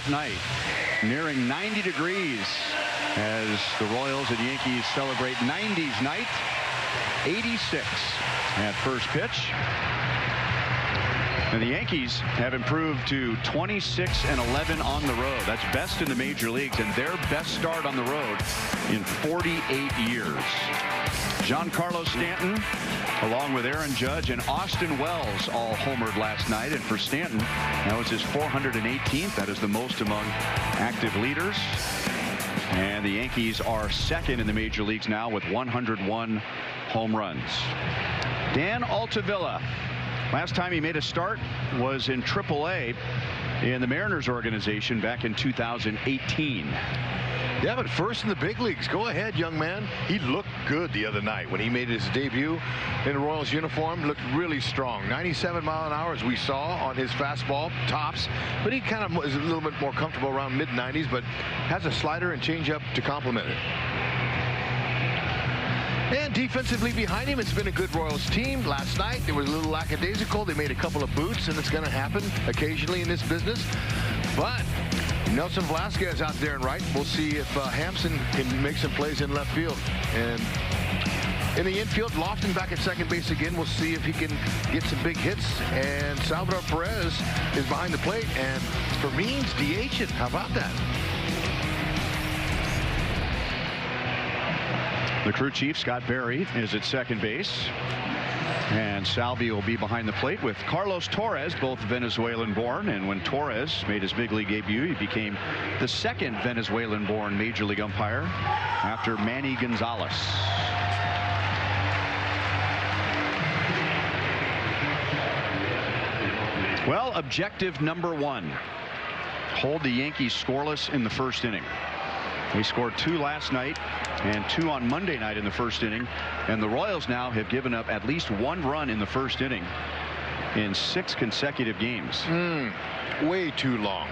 night, nearing 90 degrees as the Royals and Yankees celebrate 90s night. 86 at first pitch. And the Yankees have improved to 26-11 on the road. That's best in the major leagues, and their best start on the road in 48 years. Giancarlo Stanton, along with Aaron Judge and Austin Wells, all homered last night. And for Stanton, that was his 418th. That is the most among active leaders. And the Yankees are second in the major leagues now with 101 home runs. Dan Altavilla, last time he made a start was in AAA in the Mariners organization back in 2018. Yeah, but first in the big leagues. Go ahead, young man. He looked good the other night when he made his debut in a Royals uniform. Looked really strong. 97 mile an hour, as we saw on his fastball, tops. But he kind of is a little bit more comfortable around mid-90s, but has a slider and changeup to complement it. And defensively behind him, it's been a good Royals team. Last night, they were a little lackadaisical. They made a couple of boots, and it's going to happen occasionally in this business. But Nelson Velasquez out there in right. We'll see if Hampson can make some plays in left field. And in the infield, Lofton back at second base again. We'll see if he can get some big hits. And Salvador Perez is behind the plate. And for Means, DHing. How about that? The crew chief, Scott Berry, is at second base. And Salvi will be behind the plate with Carlos Torres, both Venezuelan-born. And when Torres made his big league debut, he became the second Venezuelan-born major league umpire after Manny Gonzalez. Well, objective number one: hold the Yankees scoreless in the first inning. They scored 2 last night and 2 on Monday night in the first inning. And the Royals now have given up at least 1 run in the first inning in 6 consecutive games. Way too long.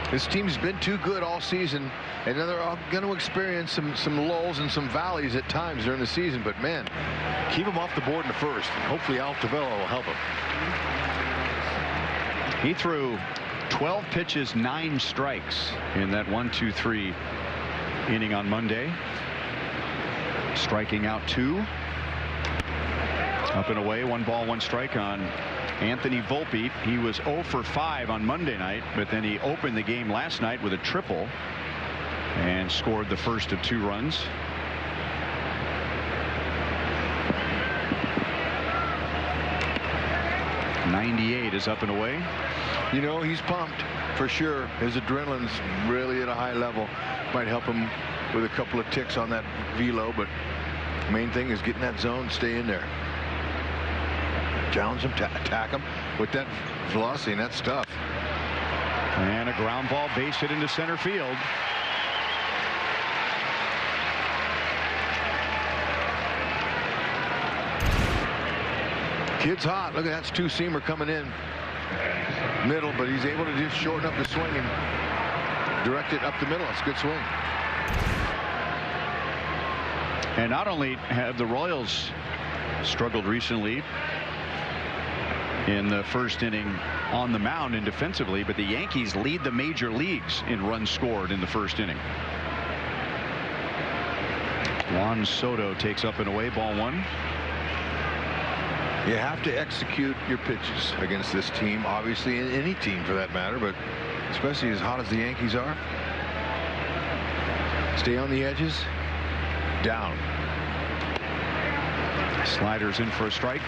This team's been too good all season, and they're going to experience some lulls and some valleys at times during the season. But, man, keep them off the board in the first. Hopefully Altavilla will help him. He threw 12 pitches, 9 strikes in that 1-2-3 inning on Monday. Striking out 2. Up and away, 1 ball, 1 strike on Anthony Volpe. He was 0 for 5 on Monday night, but then he opened the game last night with a triple and scored the first of 2 runs. .98 is up and away. You know, he's pumped for sure. His adrenaline's really at a high level. Might help him with a couple of ticks on that velo, but main thing is getting that zone, stay in there. Challenge him, attack him with that velocity, and that's tough. And a ground ball, base hit into center field. Kid's hot. Look at that's 2-seamer coming in middle, but he's able to just shorten up the swing and direct it up the middle. It's a good swing. And not only have the Royals struggled recently in the first inning on the mound and defensively, but the Yankees lead the major leagues in runs scored in the first inning. Juan Soto takes up and away, ball 1. You have to execute your pitches against this team, obviously, in any team for that matter, but especially as hot as the Yankees are. Stay on the edges. Down. Sliders in for a strike.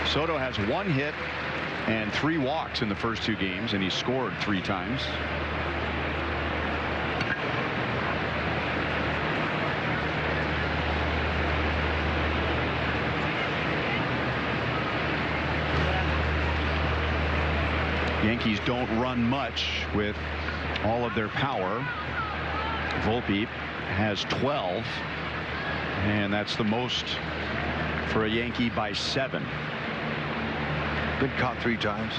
Soto has 1 hit and 3 walks in the first 2 games, and he scored 3 times. Yankees don't run much with all of their power. Volpe has 12, and that's the most for a Yankee by 7. Been caught 3 times.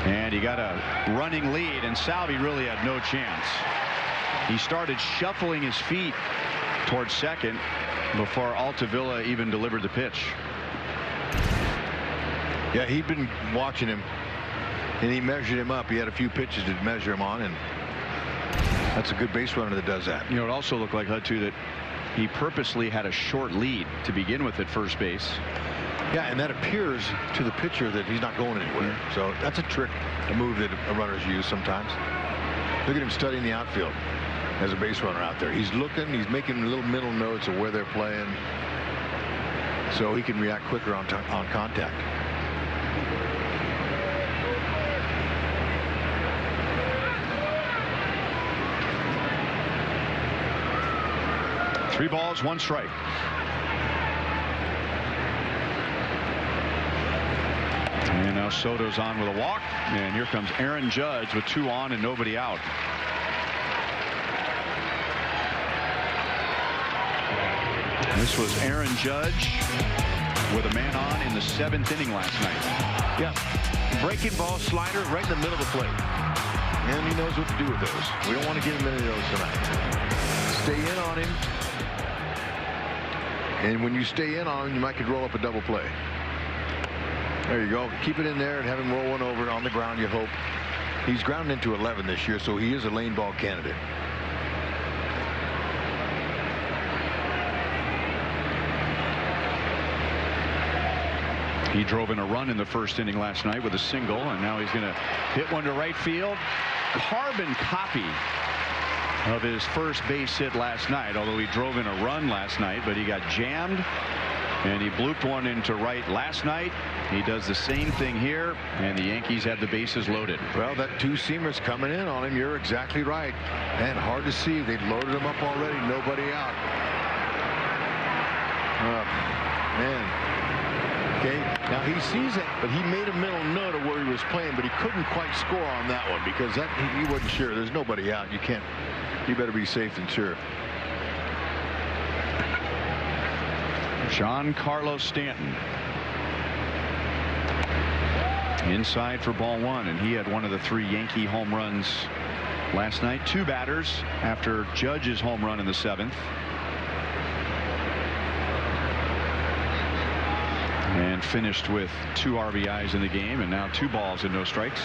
And he got a running lead, and Salvi really had no chance. He started shuffling his feet towards second before Altavilla even delivered the pitch. Yeah, he'd been watching him And he measured him up. He had a few pitches to measure him on, and that's a good base runner that does that. You know, it also looked like, Hud, too, that he purposely had a short lead to begin with at first base. Yeah, and that appears to the pitcher that he's not going anywhere. So that's a trick, a move that runners use sometimes. Look at him studying the outfield as a base runner out there. He's looking, he's making little mental notes of where they're playing so he can react quicker on contact. Three balls, one strike. And now Soto's on with a walk, and here comes Aaron Judge with 2 on and nobody out. This was Aaron Judge with a man on in the 7th inning last night. Yeah, breaking ball, slider right in the middle of the plate, and he knows what to do with those. We don't want to give him any of those tonight. Stay in on him, and when you stay in on him, you might could roll up a double play. There you go. Keep it in there and have him roll one over on the ground, you hope. He's grounded into 11 this year, so he is a lane ball candidate. He drove in a run in the 1st inning last night with a single, and now he's going to hit one to right field. Carbon copy of his first base hit last night, although he drove in a run last night, but he got jammed. And he blooped one into right last night. He does the same thing here, and the Yankees have the bases loaded. Well, that 2-seamer's coming in on him. You're exactly right. And hard to see. They've loaded him up already. Nobody out. Man. Okay. Now he sees it, but he made a mental note of where he was playing, but he couldn't quite score on that one because he wasn't sure. There's nobody out. You can't. You better be safe than sure. Giancarlo Stanton inside for ball 1, and he had one of the 3 Yankee home runs last night. 2 batters after Judge's home run in the 7th. And finished with 2 RBIs in the game, and now 2 balls and no strikes.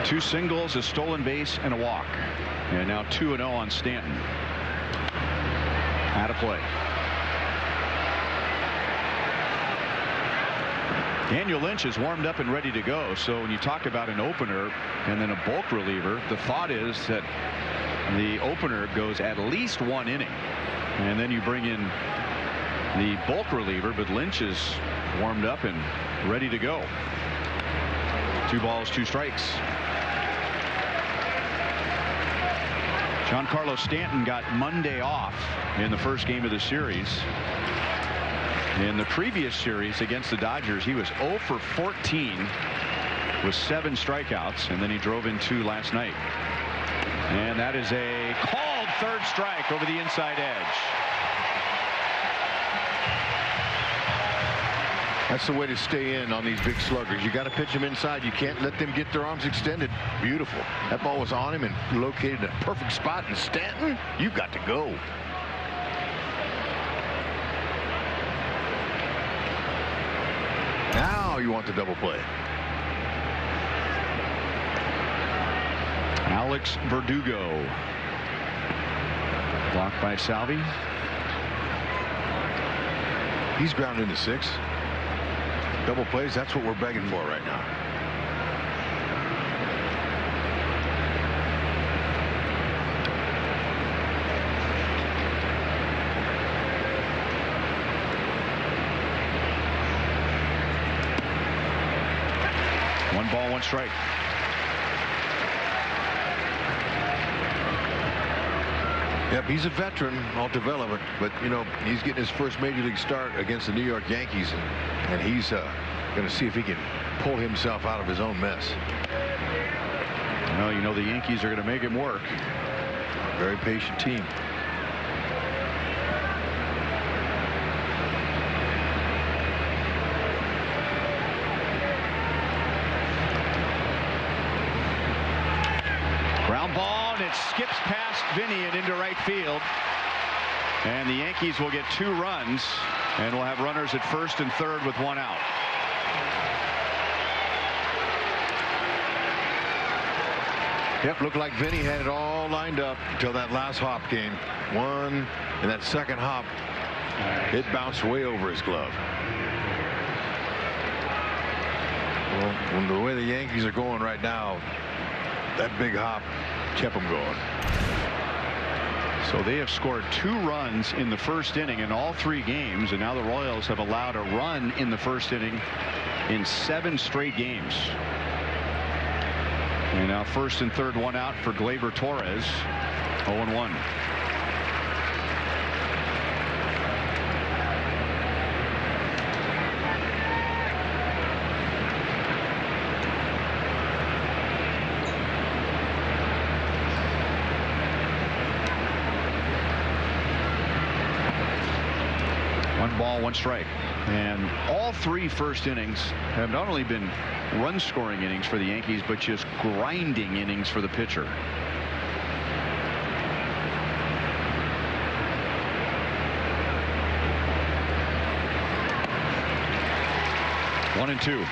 Two singles, a stolen base, and a walk. And now 2-0 on Stanton. Out of play. Daniel Lynch is warmed up and ready to go. So when you talk about an opener and then a bulk reliever, the thought is that the opener goes at least 1 inning. And then you bring in the bulk reliever, but Lynch is warmed up and ready to go. 2 balls, 2 strikes. Giancarlo Stanton got Monday off in the first game of the series. In the previous series against the Dodgers, he was 0 for 14 with 7 strikeouts, and then he drove in 2 last night. And that is a called 3rd strike over the inside edge. That's the way to stay in on these big sluggers. You got to pitch them inside. You can't let them get their arms extended. Beautiful. That ball was on him and located in a perfect spot. And Stanton, you've got to go. Now you want the double play. Alex Verdugo. Blocked by Salvi. He's grounded into 6. Double plays, that's what we're begging for right now. One ball, 1 strike. Yep, he's a veteran, all development, but you know he's getting his first major league start against the New York Yankees, and he's going to see if he can pull himself out of his own mess. Well, you know the Yankees are going to make him work. Very patient team. Ground ball, and it skips past Vinny and into right field. And the Yankees will get 2 runs and will have runners at first and third with 1 out. Yep, looked like Vinny had it all lined up until that last hop came. One, and that second hop, it bounced way over his glove. Well, when the way the Yankees are going right now, that big hop kept them going. So they have scored 2 runs in the first inning in all 3 games, and now the Royals have allowed a run in the first inning in 7 straight games. And now first and third, 1 out for Gleyber Torres. 0-1. One ball, 1 strike. And all 3 first innings have not only been run scoring innings for the Yankees, but just grinding innings for the pitcher. One and 2.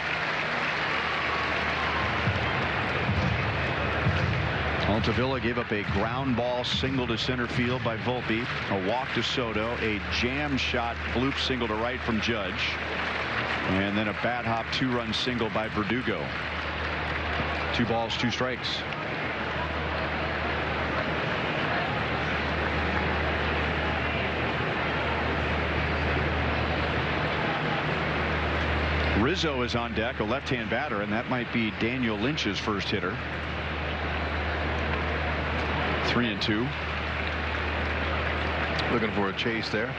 Altavilla gave up a ground ball single to center field by Volpe, a walk to Soto, a jam shot bloop single to right from Judge, and then a bat hop 2-run single by Verdugo. 2 balls, 2 strikes. Rizzo is on deck, a left-hand batter, and that might be Daniel Lynch's first hitter. 3-2. Looking for a chase there.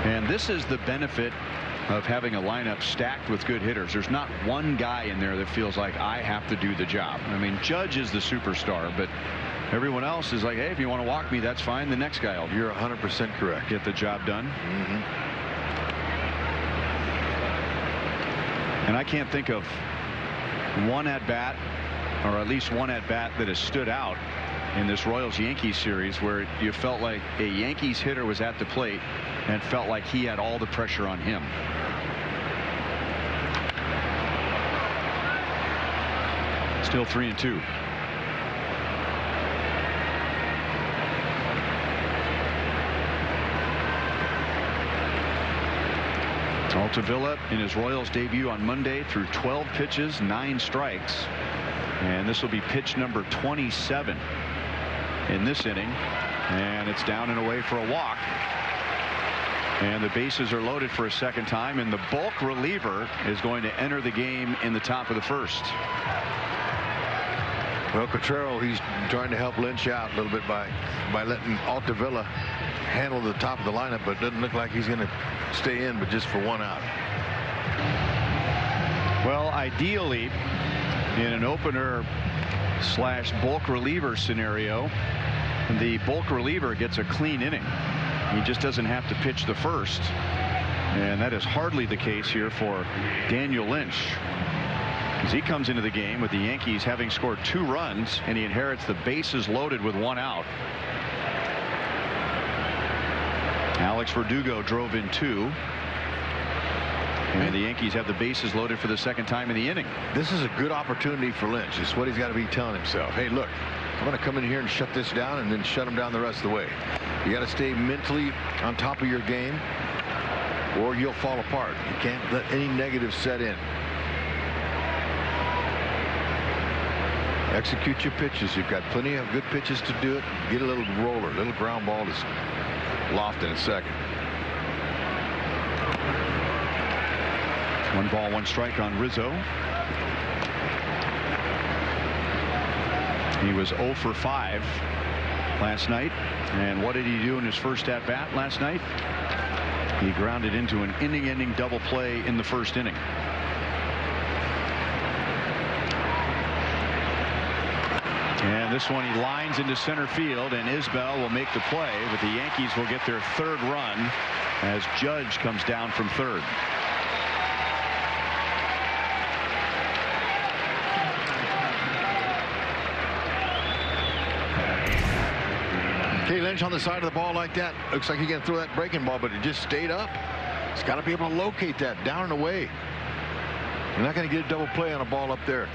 And this is the benefit of having a lineup stacked with good hitters. There's not one guy in there that feels like I have to do the job. I mean, Judge is the superstar, but everyone else is like, hey, if you want to walk me, that's fine. The next guy will. You're 100% correct. Get the job done. And I can't think of one at bat, or at least one at bat, that has stood out in this Royals-Yankees series where you felt like a Yankees hitter was at the plate and felt like he had all the pressure on him. Still 3-2. Altavilla in his Royals debut on Monday threw 12 pitches, 9 strikes, and this will be pitch number 27 in this inning, and it's down and away for a walk, and the bases are loaded for a second time, and the bulk reliever is going to enter the game in the top of the first. Well, Cotrero, he's trying to help Lynch out a little bit by letting Altavilla handle the top of the lineup, but it doesn't look like he's going to stay in, but just for 1 out. Well, ideally, in an opener / bulk reliever scenario, the bulk reliever gets a clean inning. He just doesn't have to pitch the first, and that is hardly the case here for Daniel Lynch, as he comes into the game with the Yankees having scored 2 runs, and he inherits the bases loaded with 1 out. Alex Verdugo drove in 2. And the Yankees have the bases loaded for the second time in the inning. This is a good opportunity for Lynch. It's what he's got to be telling himself. Hey, look, I'm going to come in here and shut this down and then shut him down the rest of the way. You got to stay mentally on top of your game or you'll fall apart. You can't let any negative set in. Execute your pitches. You've got plenty of good pitches to do it. Get a little roller, a little ground ball to loft in a second. 1 ball, 1 strike on Rizzo. He was 0 for 5 last night. And what did he do in his first at bat last night? He grounded into an inning-ending double play in the first inning. And this one he lines into center field, and Isbell will make the play, but the Yankees will get their 3rd run as Judge comes down from 3rd. Lynch on the side of the ball like that. Looks like he's going to throw that breaking ball, but it just stayed up. He's got to be able to locate that down and away. You're not going to get a double play on a ball up there.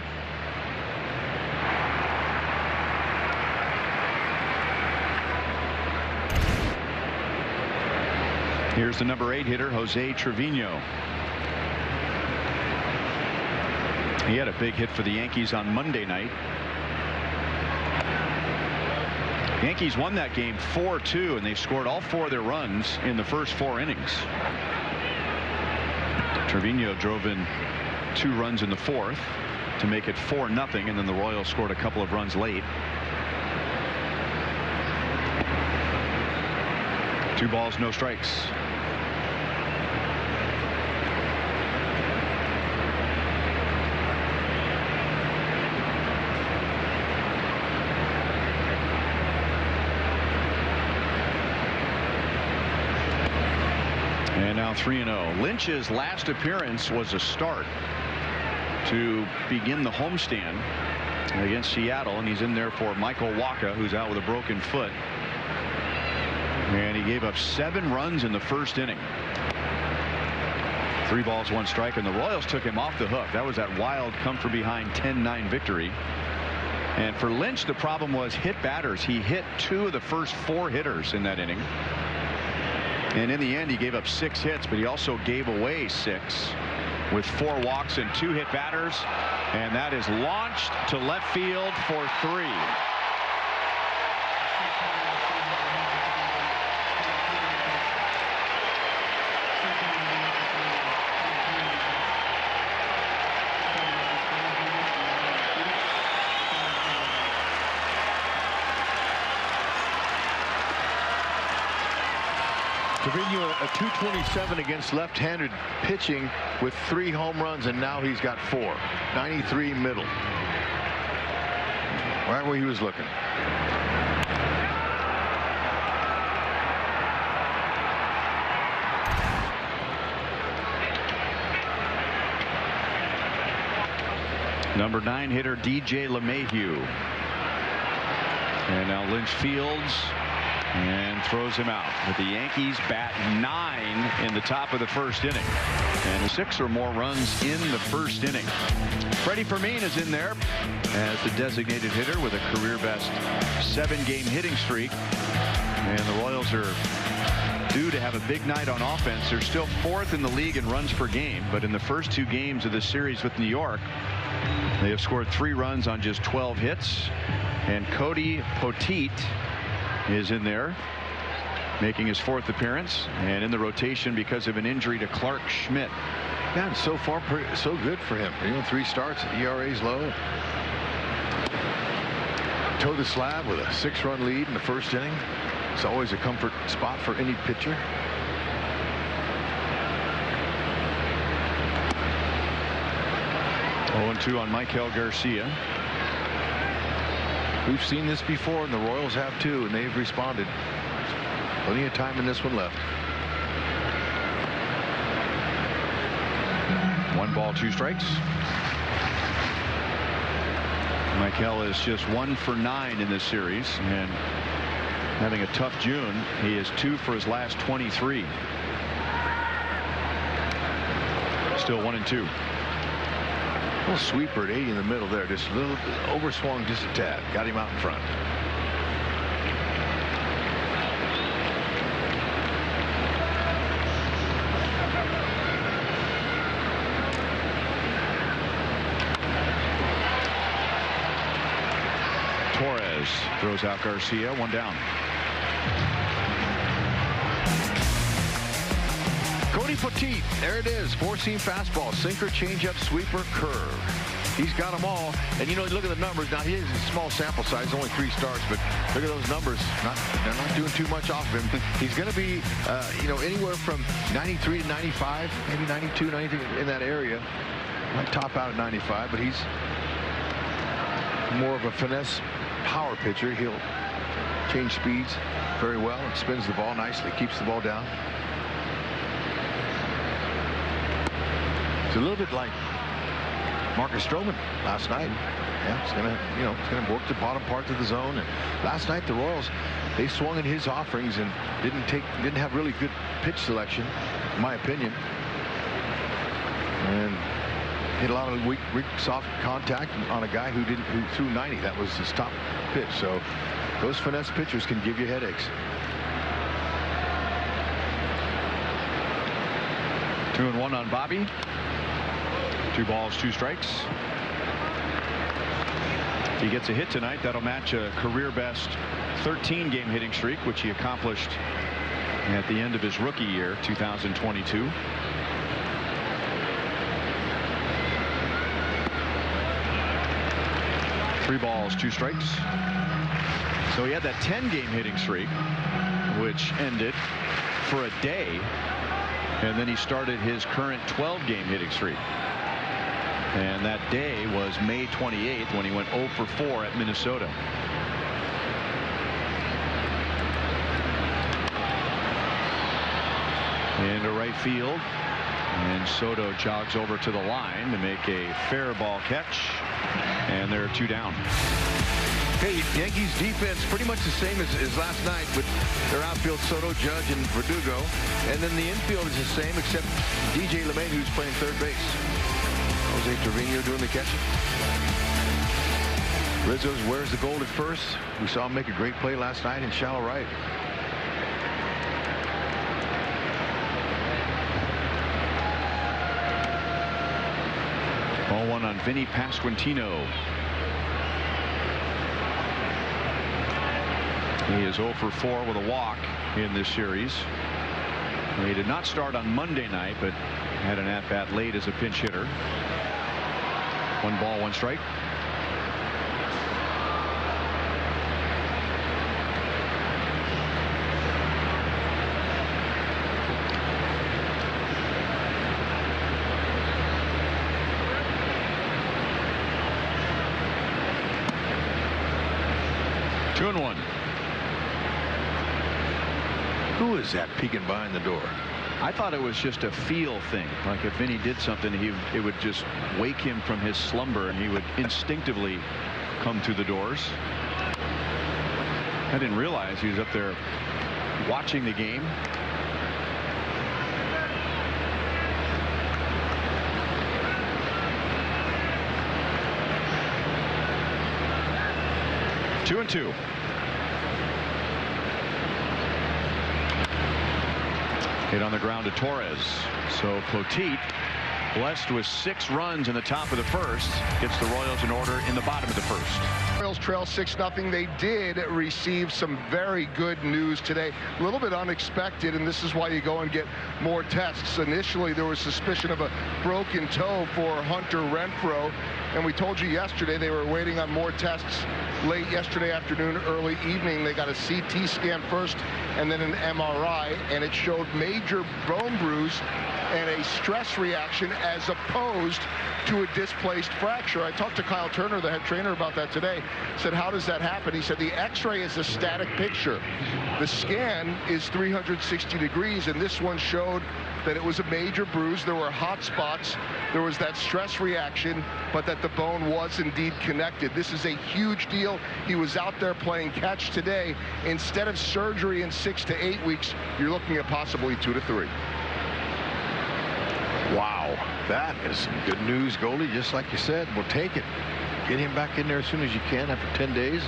Here's the number 8 hitter, Jose Trevino. He had a big hit for the Yankees on Monday night. Yankees won that game 4-2, and they scored all 4 of their runs in the first 4 innings. Trevino drove in 2 runs in the 4th to make it 4-0, and then the Royals scored a couple of runs late. 2 balls, no strikes. And now 3-0. Lynch's last appearance was a start to begin the homestand against Seattle, and he's in there for Michael Wacha, who's out with a broken foot. And he gave up 7 runs in the first inning. 3 balls, 1 strike, and the Royals took him off the hook. That was that wild come from behind 10-9 victory. And for Lynch, the problem was hit batters. He hit 2 of the first 4 hitters in that inning. And in the end, he gave up 6 hits, but he also gave away 6 with 4 walks and 2 hit batters. And that is launched to left field for 3. Trevino, a .227 against left-handed pitching with 3 home runs, and now he's got 4. 93 middle. Right where he was looking. Number 9 hitter DJ LeMahieu. And now Lynch fields and throws him out. But the Yankees bat 9 in the top of the first inning, and 6 or more runs in the first inning. Freddie Fermin is in there as the designated hitter with a career best 7-game hitting streak. And the Royals are due to have a big night on offense. They're still 4th in the league in runs per game, but in the first 2 games of the series with New York, they have scored 3 runs on just 12 hits. And Cody Poteet is in there, making his 4th appearance, and in the rotation because of an injury to Clark Schmidt. Yeah, and so far so good for him. 3 starts, ERA's low. Toe the slab with a 6-run lead in the first inning. It's always a comfort spot for any pitcher. Oh, 0-2 on Michael Garcia. We've seen this before, and the Royals have too, and they've responded. Plenty of time in this one left. 1 ball, 2 strikes. Michael is just 1 for 9 in this series, and having a tough June. He is 2 for his last 23. Still 1-2. A little sweeper at 80 in the middle there, just a little overswung just a tad. Got him out in front. Torres throws out Garcia, 1 down. Cody Poteet, there it is. 4-seam fastball, sinker, changeup, sweeper, curve. He's got them all. And look at the numbers. Now he has a small sample size, only 3 starts, but look at those numbers. They're not doing too much off of him. He's going to be, anywhere from 93 to 95, maybe 92, 93 in that area. Might top out at 95, but he's more of a finesse power pitcher. He'll change speeds very well and spins the ball nicely, keeps the ball down. It's a little bit like Marcus Stroman last night. Yeah, it's gonna work the bottom parts of the zone. And last night the Royals, they swung in his offerings and didn't have really good pitch selection, in my opinion. And hit a lot of weak soft contact on a guy who threw 90. That was his top pitch. So those finesse pitchers can give you headaches. 2-1 on Bobby. 2 balls, 2 strikes. If he gets a hit tonight, that'll match a career best 13-game hitting streak, which he accomplished at the end of his rookie year, 2022. Three balls, 2 strikes. So he had that 10-game hitting streak, which ended for a day, and then he started his current 12-game hitting streak. And that day was May 28th when he went 0 for 4 at Minnesota. Into right field, and Soto jogs over to the line to make a fair ball catch, and they're 2 down. Hey, Yankees defense pretty much the same as last night, with their outfield Soto, Judge, and Verdugo, and then the infield is the same except DJ LeMahieu, who's playing third base. Jose Trevino doing the catching. Rizzo's wears the gold at first. We saw him make a great play last night in shallow right. Ball 1 on Vinny Pasquantino. He is 0 for 4 with a walk in this series. He did not start on Monday night, but had an at-bat late as a pinch hitter. 1 ball, 1 strike. Two and 1. Who is that peeking behind the door? I thought it was just a feel thing. Like if Vinny did something, it would just wake him from his slumber, and he would instinctively come through the doors. I didn't realize he was up there watching the game. Two and 2. Hit on the ground to Torres. So Poteet, blessed with 6 runs in the top of the first, gets the Royals in order in the bottom of the first. Royals trail 6-0. They did receive some very good news today. A little bit unexpected, and this is why you go and get more tests. Initially, there was suspicion of a broken toe for Hunter Renfroe, and we told you yesterday they were waiting on more tests late yesterday afternoon, early evening. They got a CT scan first and then an MRI, and it showed major bone bruise and a stress reaction as opposed to a displaced fracture. I talked to Kyle Turner, the head trainer, about that today. Said, how does that happen? He said the x-ray is a static picture. The scan is 360 degrees, and this one showed that it was a major bruise. There were hot spots. There was that stress reaction, but that the bone was indeed connected. This is a huge deal. He was out there playing catch today. Instead of surgery in 6 to 8 weeks, you're looking at possibly 2 to 3. Wow, that is some good news, Goldie. Just like you said, we'll take it. Get him back in there as soon as you can after 10 days.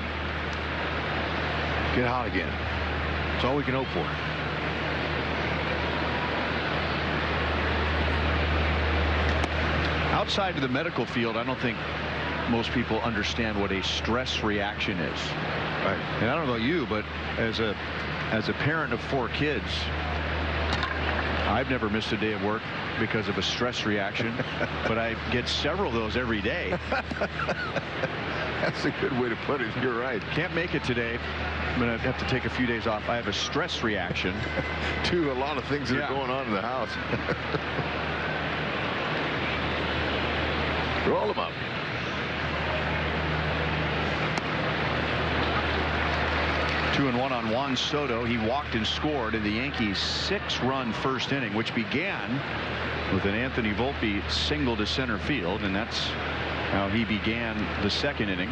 Get hot again. That's all we can hope for. Outside of the medical field, I don't think most people understand what a stress reaction is. Right. And I don't know about you, but as a parent of 4 kids, I've never missed a day of work because of a stress reaction, but I get several of those every day. That's a good way to put it. You're right. Can't make it today. I'm going to have to take a few days off. I have a stress reaction to a lot of things that are going on in the house. Roll them up. 2-1 on Juan Soto. He walked and scored in the Yankees' 6-run first inning, which began with an Anthony Volpe single to center field, and that's how he began the second inning.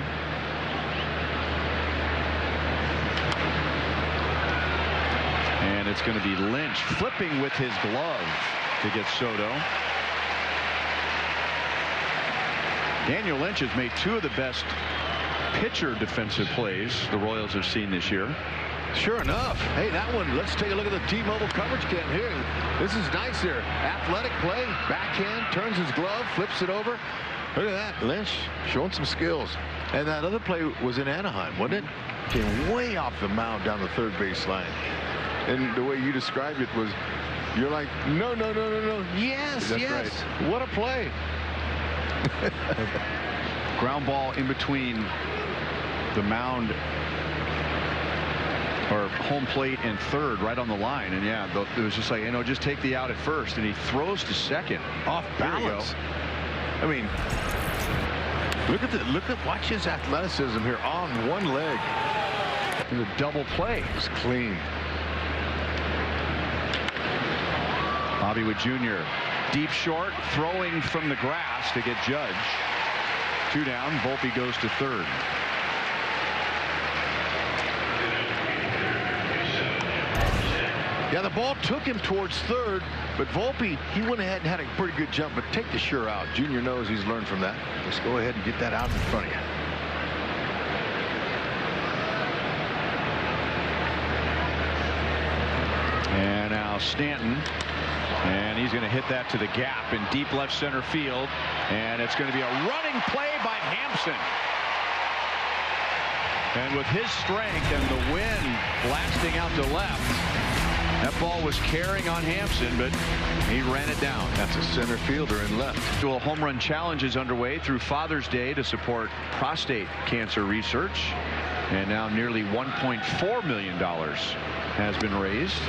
And it's going to be Lynch flipping with his glove to get Soto. Daniel Lynch has made 2 of the best pitcher defensive plays the Royals have seen this year. Sure enough. Hey, that one, let's take a look at the T-Mobile coverage cam here. This is nice here. Athletic play, backhand, turns his glove, flips it over. Look at that. Lynch showing some skills. And that other play was in Anaheim, wasn't it? Came way off the mound down the third base line. And the way you described it was, you're like, no, no, no, no, no. Yes, That's yes. right. What a play. Ground ball in between the mound or home plate and third, right on the line. And yeah, it was just like, you know, just take the out at first, and he throws to second off balance. I mean, watch his athleticism here on one leg. And a double play. It's clean. Bobby Wood Jr. deep short, throwing from the grass to get Judge. 2 down. Volpe goes to third. Yeah, the ball took him towards third, but Volpe, he went ahead and had a pretty good jump, but take the sure out. Junior knows he's learned from that. Just go ahead and get that out in front of you. And now Stanton, and he's going to hit that to the gap in deep left center field, and it's going to be a running play by Hampson. And with his strength and the wind blasting out to left, that ball was carrying on Hampson, but he ran it down. That's a center fielder in left. Dual home run challenge is underway through Father's Day to support prostate cancer research. And now nearly $1.4 million has been raised.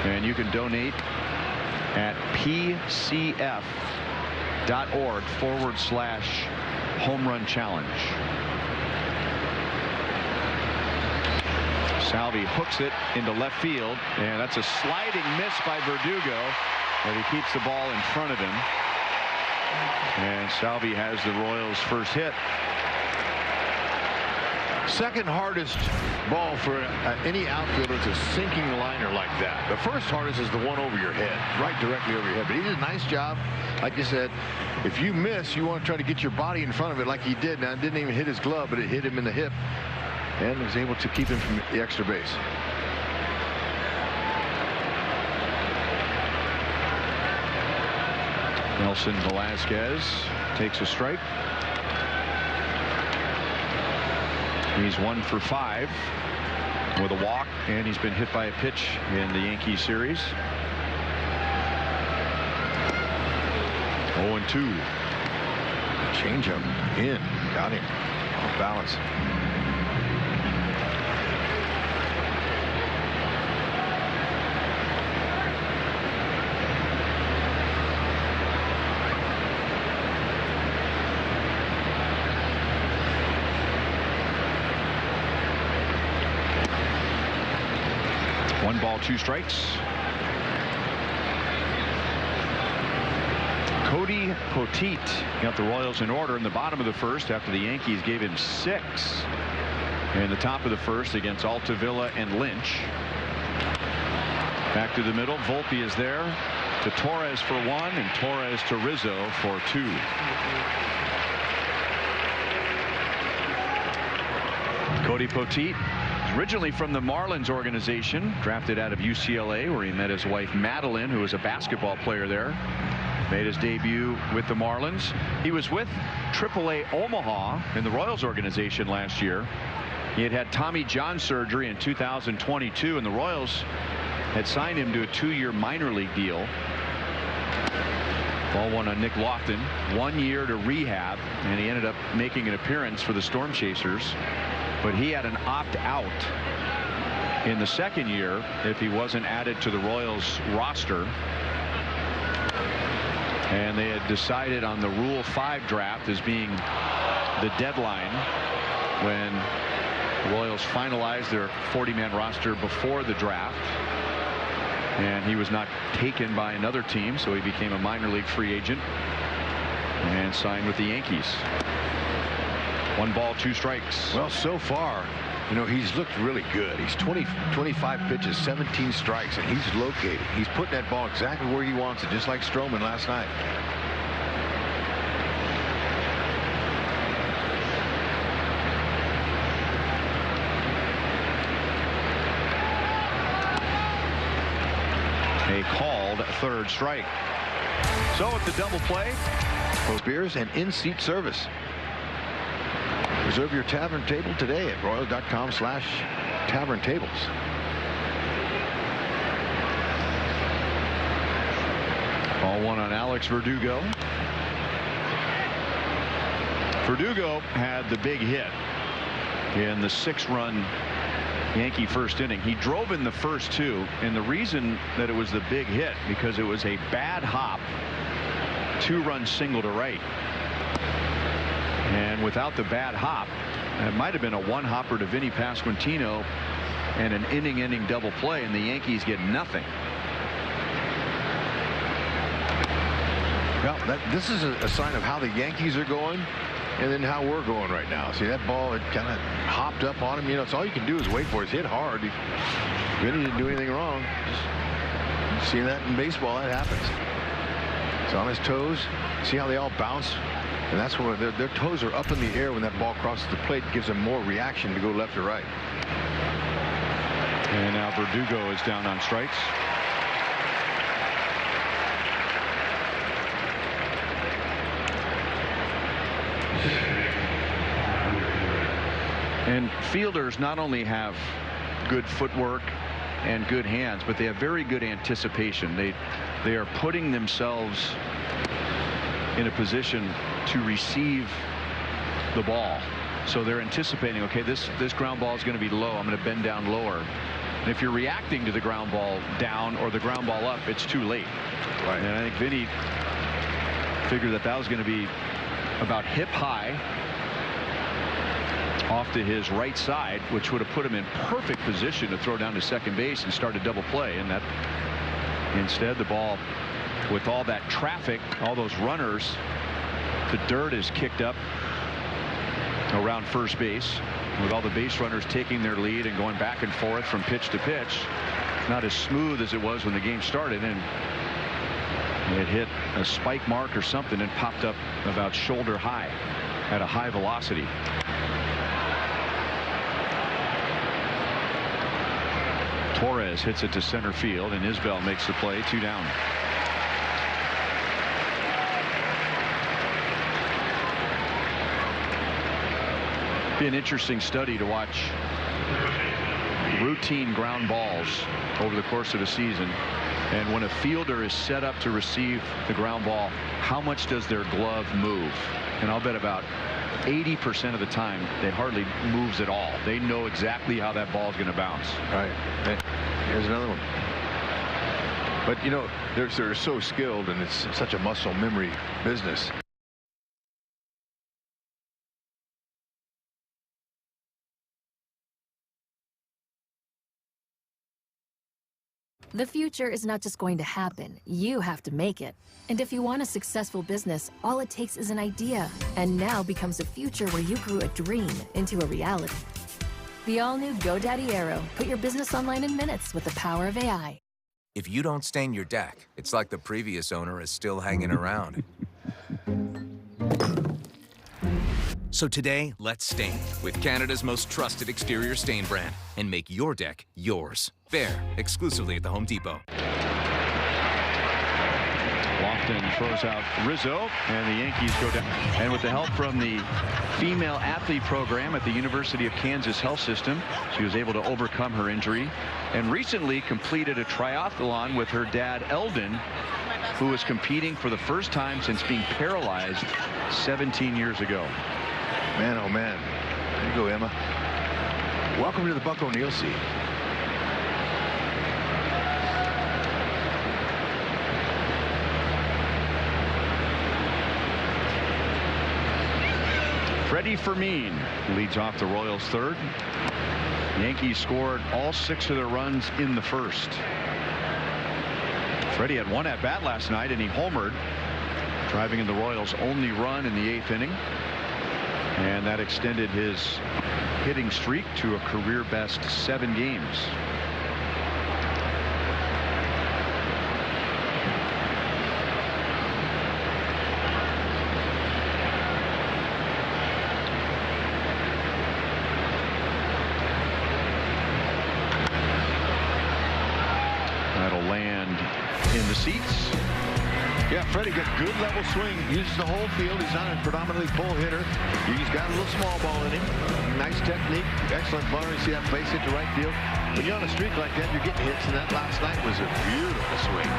And you can donate at pcf.org/home run challenge. Salvi hooks it into left field, and that's a sliding miss by Verdugo, but he keeps the ball in front of him. And Salvi has the Royals' first hit. Second hardest ball for any outfielder is a sinking liner like that. The first hardest is the one over your head, right directly over your head. But he did a nice job. Like you said, if you miss, you want to try to get your body in front of it like he did. Now, it didn't even hit his glove, but it hit him in the hip and was able to keep him from the extra base. Nelson Velasquez takes a strike. He's 1 for 5 with a walk, and he's been hit by a pitch in the Yankees series. 0-2. Changeup in. Got him. Off balance. One ball, 2 strikes. Cody Poteet got the Royals in order in the bottom of the first after the Yankees gave him 6 in the top of the first against Altavilla and Lynch. Back to the middle. Volpe is there to Torres for 1 and Torres to Rizzo for 2. Cody Poteet, originally from the Marlins organization, drafted out of UCLA, where he met his wife Madeline, who was a basketball player there. Made his debut with the Marlins. He was with AAA Omaha in the Royals organization last year. He had had Tommy John surgery in 2022, and the Royals had signed him to a 2-year minor league deal. Ball one on Nick Lofton. 1 year to rehab, and he ended up making an appearance for the Storm Chasers. But he had an opt-out in the second year if he wasn't added to the Royals roster. And they had decided on the Rule 5 draft as being the deadline when The Royals finalized their 40-man roster before the draft, and he was not taken by another team, so he became a minor league free agent and signed with the Yankees. 1 ball, 2 strikes. Well, so far, you know, he's looked really good. He's 25 pitches, 17 strikes, and he's located. He's putting that ball exactly where he wants it, just like Stroman last night. A called 3rd strike. So it's a double play. For beers and in-seat service. Reserve your tavern table today at royals.com/tavern tables. Ball 1 on Alex Verdugo. Verdugo had the big hit in the 6-run Yankee first inning. He drove in the first 2, and the reason that it was the big hit because it was a bad hop, 2-run single to right. And without the bad hop, it might have been a 1-hopper to Vinny Pasquantino and an inning-ending double play, and the Yankees get nothing. Well, this is a sign of how the Yankees are going and then how we're going right now. See, that ball, it kind of hopped up on him. You know, it's all you can do is wait for it. It's hit hard. Vinny didn't do anything wrong. Just seeing that in baseball, that happens. It's on his toes. See how they all bounce? And that's where their toes are up in the air when that ball crosses the plate. It gives them more reaction to go left or right. And now Verdugo is down on strikes. And fielders not only have good footwork and good hands, but they have very good anticipation. They are putting themselves in a position to receive the ball. So they're anticipating, okay, this ground ball is going to be low. I'm going to bend down lower. And if you're reacting to the ground ball down or the ground ball up, it's too late. Right. And I think Vinny figured that was going to be about hip high off to his right side, which would have put him in perfect position to throw down to second base and start a double play. And that instead, the ball, with all that traffic, all those runners, the dirt is kicked up around first base with all the base runners taking their lead and going back and forth from pitch to pitch. Not as smooth as it was when the game started, and it hit a spike mark or something and popped up about shoulder high at a high velocity. Torres hits it to center field, and Isbell makes the play. 2 down. Be an interesting study to watch routine ground balls over the course of a season, and when a fielder is set up to receive the ground ball, how much does their glove move? And I'll bet about 80% of the time it hardly moves at all. They know exactly how that ball is going to bounce. Right. Here's another one. But you know, they're so skilled, and it's such a muscle memory business. The future is not just going to happen. You have to make it. And if you want a successful business, all it takes is an idea. And now becomes a future where you grew a dream into a reality. The all-new GoDaddy Aero. Put your business online in minutes with the power of AI. If you don't stain your deck, it's like the previous owner is still hanging around. So today, let's stain with Canada's most trusted exterior stain brand and make your deck yours. Fair, exclusively at the Home Depot. Lofton throws out Rizzo, and the Yankees go down. And with the help from the female athlete program at the University of Kansas Health System, she was able to overcome her injury and recently completed a triathlon with her dad, Eldon, who was competing for the first time since being paralyzed 17 years ago. Man, oh man. There you go, Emma. Welcome to the Buck O'Neill seat. Freddie Freddie Fermin leads off the Royals third. Yankees scored all 6 of their runs in the first. Freddie had 1 at bat last night and he homered, driving in the Royals' only run in the 8th inning. And that extended his hitting streak to a career best 7 games. That'll land in the seats. Yeah, Freddie got good level swing, uses the whole field. He's not a predominantly pull hitter. He's got a little small ball in him. Nice technique, excellent bunter. You see that base hit to right field. When you're on a streak like that, you're getting hits, and that last night was a beautiful swing.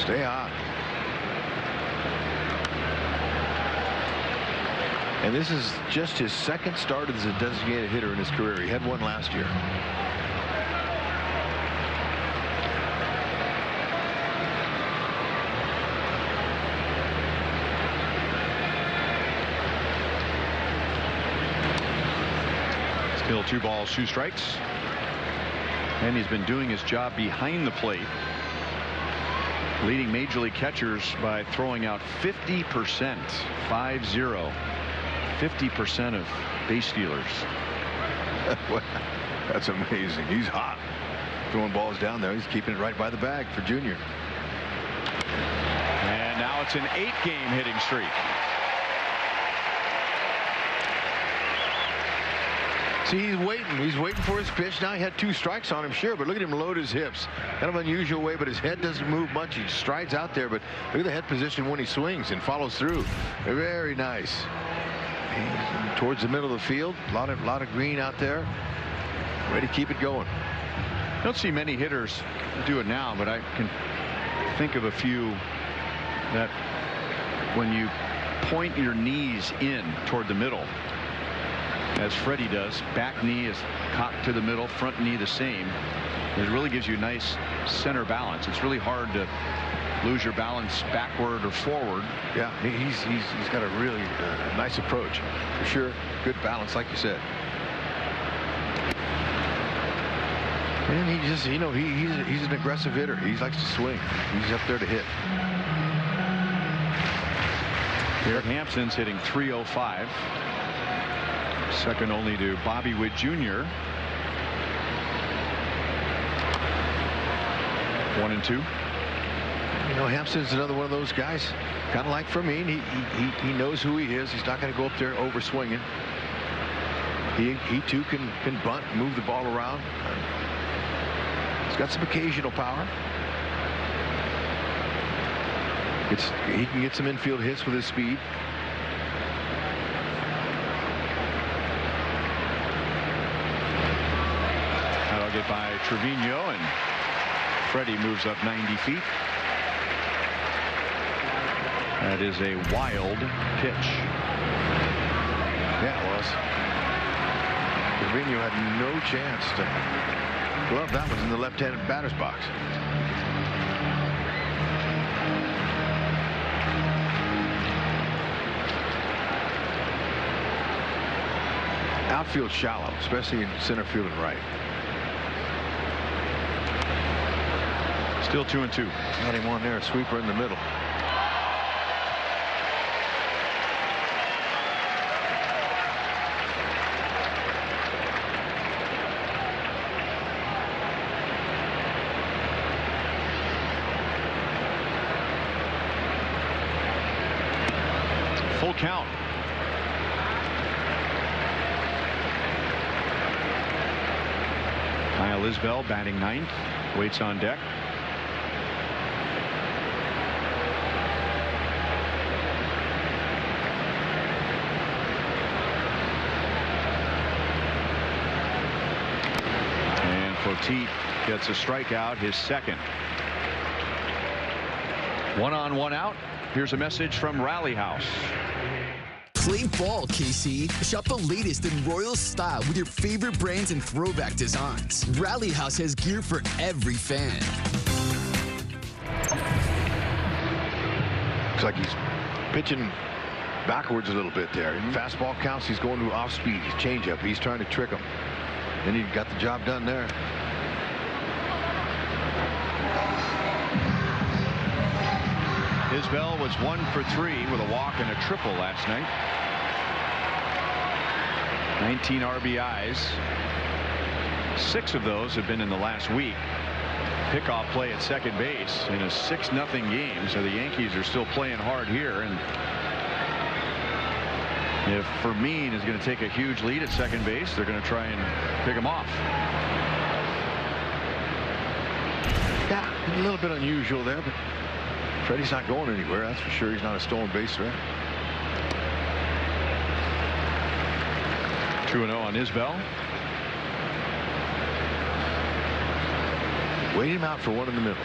Stay hot. And this is just his 2nd start as a designated hitter in his career. He had 1 last year. Still 2 balls, 2 strikes. And he's been doing his job behind the plate, leading major league catchers by throwing out 50%, 5-0, 50% of base stealers. That's amazing. He's hot. Throwing balls down there. He's keeping it right by the bag for Junior. And now it's an 8-game hitting streak. See, he's waiting. He's waiting for his pitch. Now he had 2 strikes on him, sure, but look at him load his hips. Kind of unusual way, but his head doesn't move much. He strides out there, but look at the head position when he swings and follows through. Very nice. He's towards the middle of the field. A lot of green out there. Ready to keep it going. Don't see many hitters do it now, but I can think of a few that when you point your knees in toward the middle, as Freddie does, back knee is cocked to the middle, front knee the same. It really gives you nice center balance. It's really hard to lose your balance backward or forward. Yeah, he's got a really nice approach for sure. Good balance, like you said. And he just, you know, he's an aggressive hitter. He likes to swing. He's up there to hit. Eric Hampson's hitting .305. Second only to Bobby Witt Jr. 1-2. You know, Hampson's another one of those guys, kind of like Fermin. He knows who he is. He's not going to go up there over swinging. He too can bunt, move the ball around. He's got some occasional power. He can get some infield hits with his speed. That'll get by Trevino, and Freddie moves up 90 feet. That is a wild pitch. Yeah, it was. Trevino had no chance to glove that was in the left-handed batter's box. Outfield shallow, especially in center field and right. Still 2-2. Got him on there, a sweeper in the middle. Full count. Kyle Isbell batting ninth, waits on deck. And Poteet gets a strikeout, his second. 1 on, 1 out. Here's a message from Rally House. Play ball, KC. Shop the latest in Royals style with your favorite brands and throwback designs. Rally House has gear for every fan. Looks like he's pitching backwards a little bit there. Fastball counts. He's going to off speed. He's changeup. He's trying to trick him. And he got the job done there. Isbell was 1 for 3 with a walk and a triple last night. 19 RBIs. 6 of those have been in the last week. Pickoff play at second base in a 6-0 game. So the Yankees are still playing hard here. And if Fermin is going to take a huge lead at second base, they're going to try and pick him off. Yeah, a little bit unusual there, but Freddie's not going anywhere. That's for sure. He's not a stolen base threat. 2-0 on Isbell. Wait him out for one in the middle.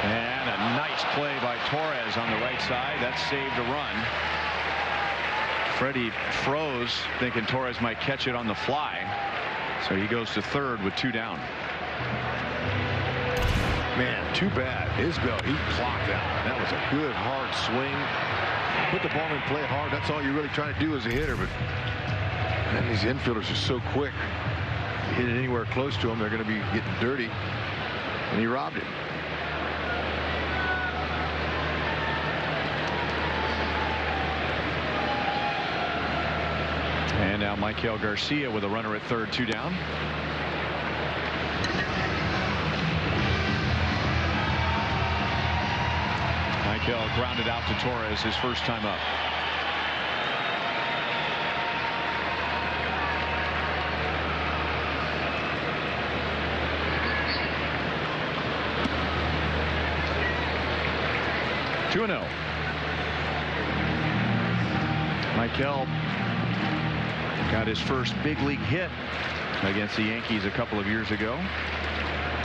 And a nice play by Torres on the right side. That saved a run. Freddie froze, thinking Torres might catch it on the fly. So he goes to third with 2 down. Man, too bad. Isbell, he clocked that. That was a good, hard swing. Put the ball in play hard. That's all you're really trying to do as a hitter. But man, these infielders are so quick. You hit it anywhere close to them, they're going to be getting dirty. And he robbed it. And now Michael Garcia with a runner at third, 2 down. Michael grounded out to Torres his first time up. Two 2-0. Michael got his first big league hit against the Yankees a couple of years ago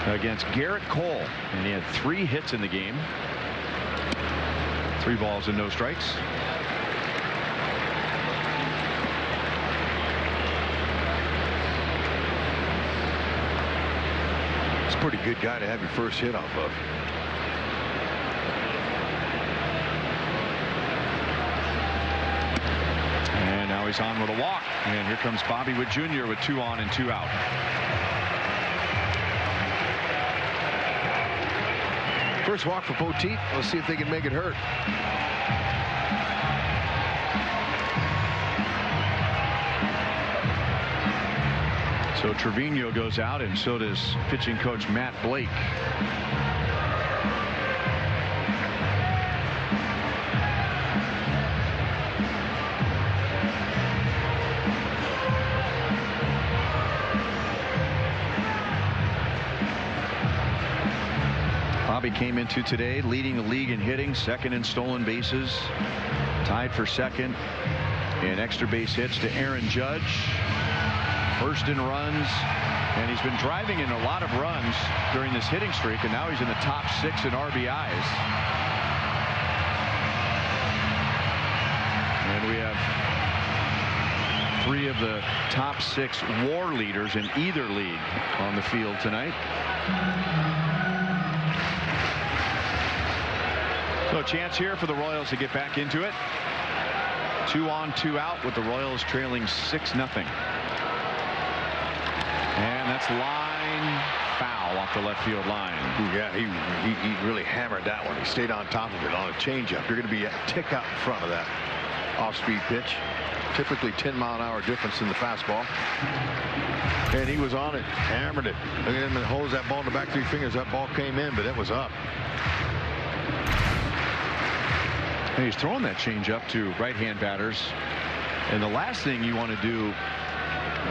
against Garrett Cole, and he had 3 hits in the game. 3 balls and no strikes. It's a pretty good guy to have your first hit off of. And now he's on with a walk. And here comes Bobby Witt Jr. with 2 on and 2 out. First walk for Poteet. Let's see if they can make it hurt. So Trevino goes out, and so does pitching coach Matt Blake. Bobby came into today leading the league in hitting, second in stolen bases, tied for second in extra base hits to Aaron Judge, first in runs, and he's been driving in a lot of runs during this hitting streak, and now he's in the top 6 in RBIs. And we have 3 of the top 6 WAR leaders in either league on the field tonight. So a chance here for the Royals to get back into it. 2 on, 2 out with the Royals trailing 6-0. And that's line foul off the left field line. Yeah, he really hammered that one. He stayed on top of it on a changeup. You're going to be a tick out in front of that off-speed pitch. Typically 10-mile-an-hour difference in the fastball. And he was on it, hammered it. Look at him and holds that ball in the back 3 fingers. That ball came in, but it was up. And he's throwing that changeup to right-hand batters. And the last thing you want to do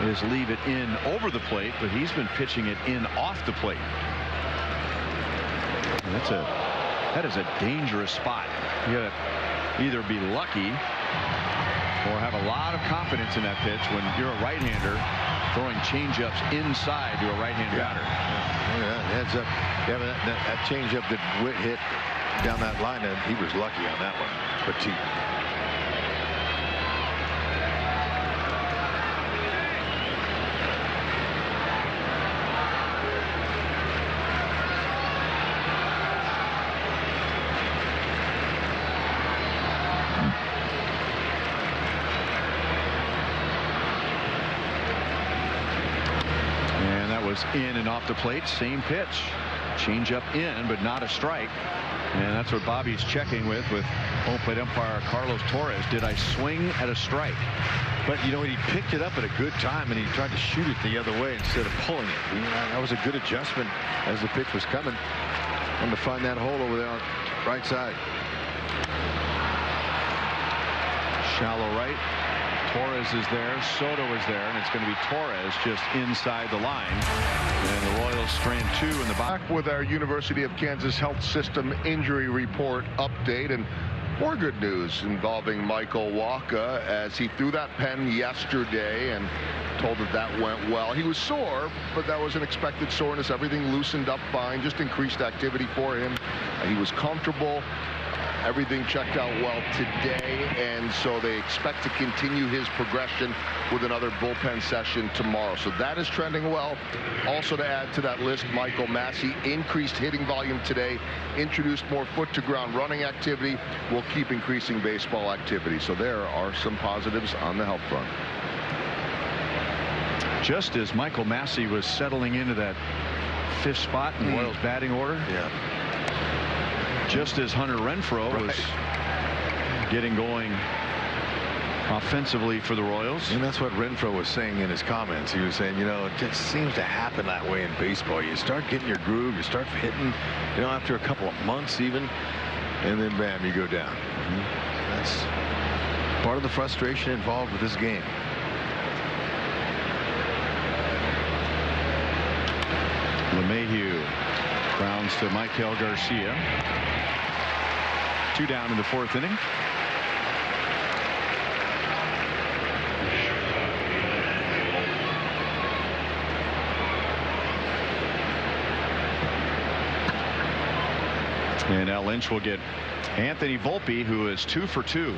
is leave it in over the plate, but he's been pitching it in off the plate. And that is a dangerous spot. You got to either be lucky or have a lot of confidence in that pitch when you're a right-hander throwing changeups inside to a right-hand batter. Yeah, heads up. Yeah, that changeup that Witt hit down that line, and he was lucky on that one. Petit. goes in and off the plate. Same pitch. Change up in, but not a strike. And that's what Bobby's checking with home plate umpire Carlos Torres. Did I swing at a strike? But you know, he picked it up at a good time and he tried to shoot it the other way instead of pulling it. That was a good adjustment as the pitch was coming. And to find that hole over there on the right side. Shallow right. Torres is there. Soto is there. And it's going to be Torres just inside the line. And the Royals strand 2 in the box. Back with our University of Kansas Health System injury report update. And more good news involving Michael Wacha as he threw that pen yesterday and told that went well. He was sore, but that was an expected soreness. Everything loosened up fine, just increased activity for him. He was comfortable. Everything checked out well today, and so they expect to continue his progression with another bullpen session tomorrow. So that is trending well. Also to add to that list, Michael Massey increased hitting volume today, introduced more foot-to-ground running activity, will keep increasing baseball activity. So there are some positives on the health front. Just as Michael Massey was settling into that 5th spot in Royals batting order. Just as Hunter Renfroe was getting going offensively for the Royals. And that's what Renfroe was saying in his comments. He was saying, you know, it just seems to happen that way in baseball. You start getting your groove, you start hitting, you know, after a couple of months even, and then bam, you go down. That's part of the frustration involved with this game. LeMahieu grounds to Michael Garcia. 2 down in the 4th inning. And now Lynch will get Anthony Volpe, who is 2 for 2.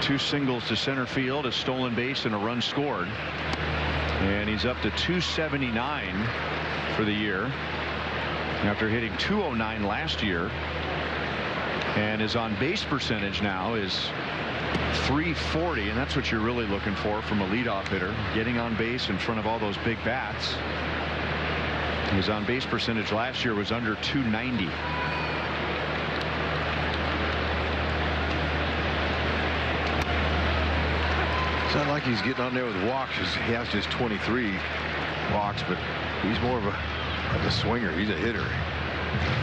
2 singles to center field, a stolen base, and a run scored. And he's up to 279 for the year after hitting 209 last year. And his on base percentage now is .340, and that's what you're really looking for from a leadoff hitter, getting on base in front of all those big bats. His on base percentage last year was under .290. It's not like he's getting on there with walks. He has just 23 walks, but he's more of a swinger. He's a hitter.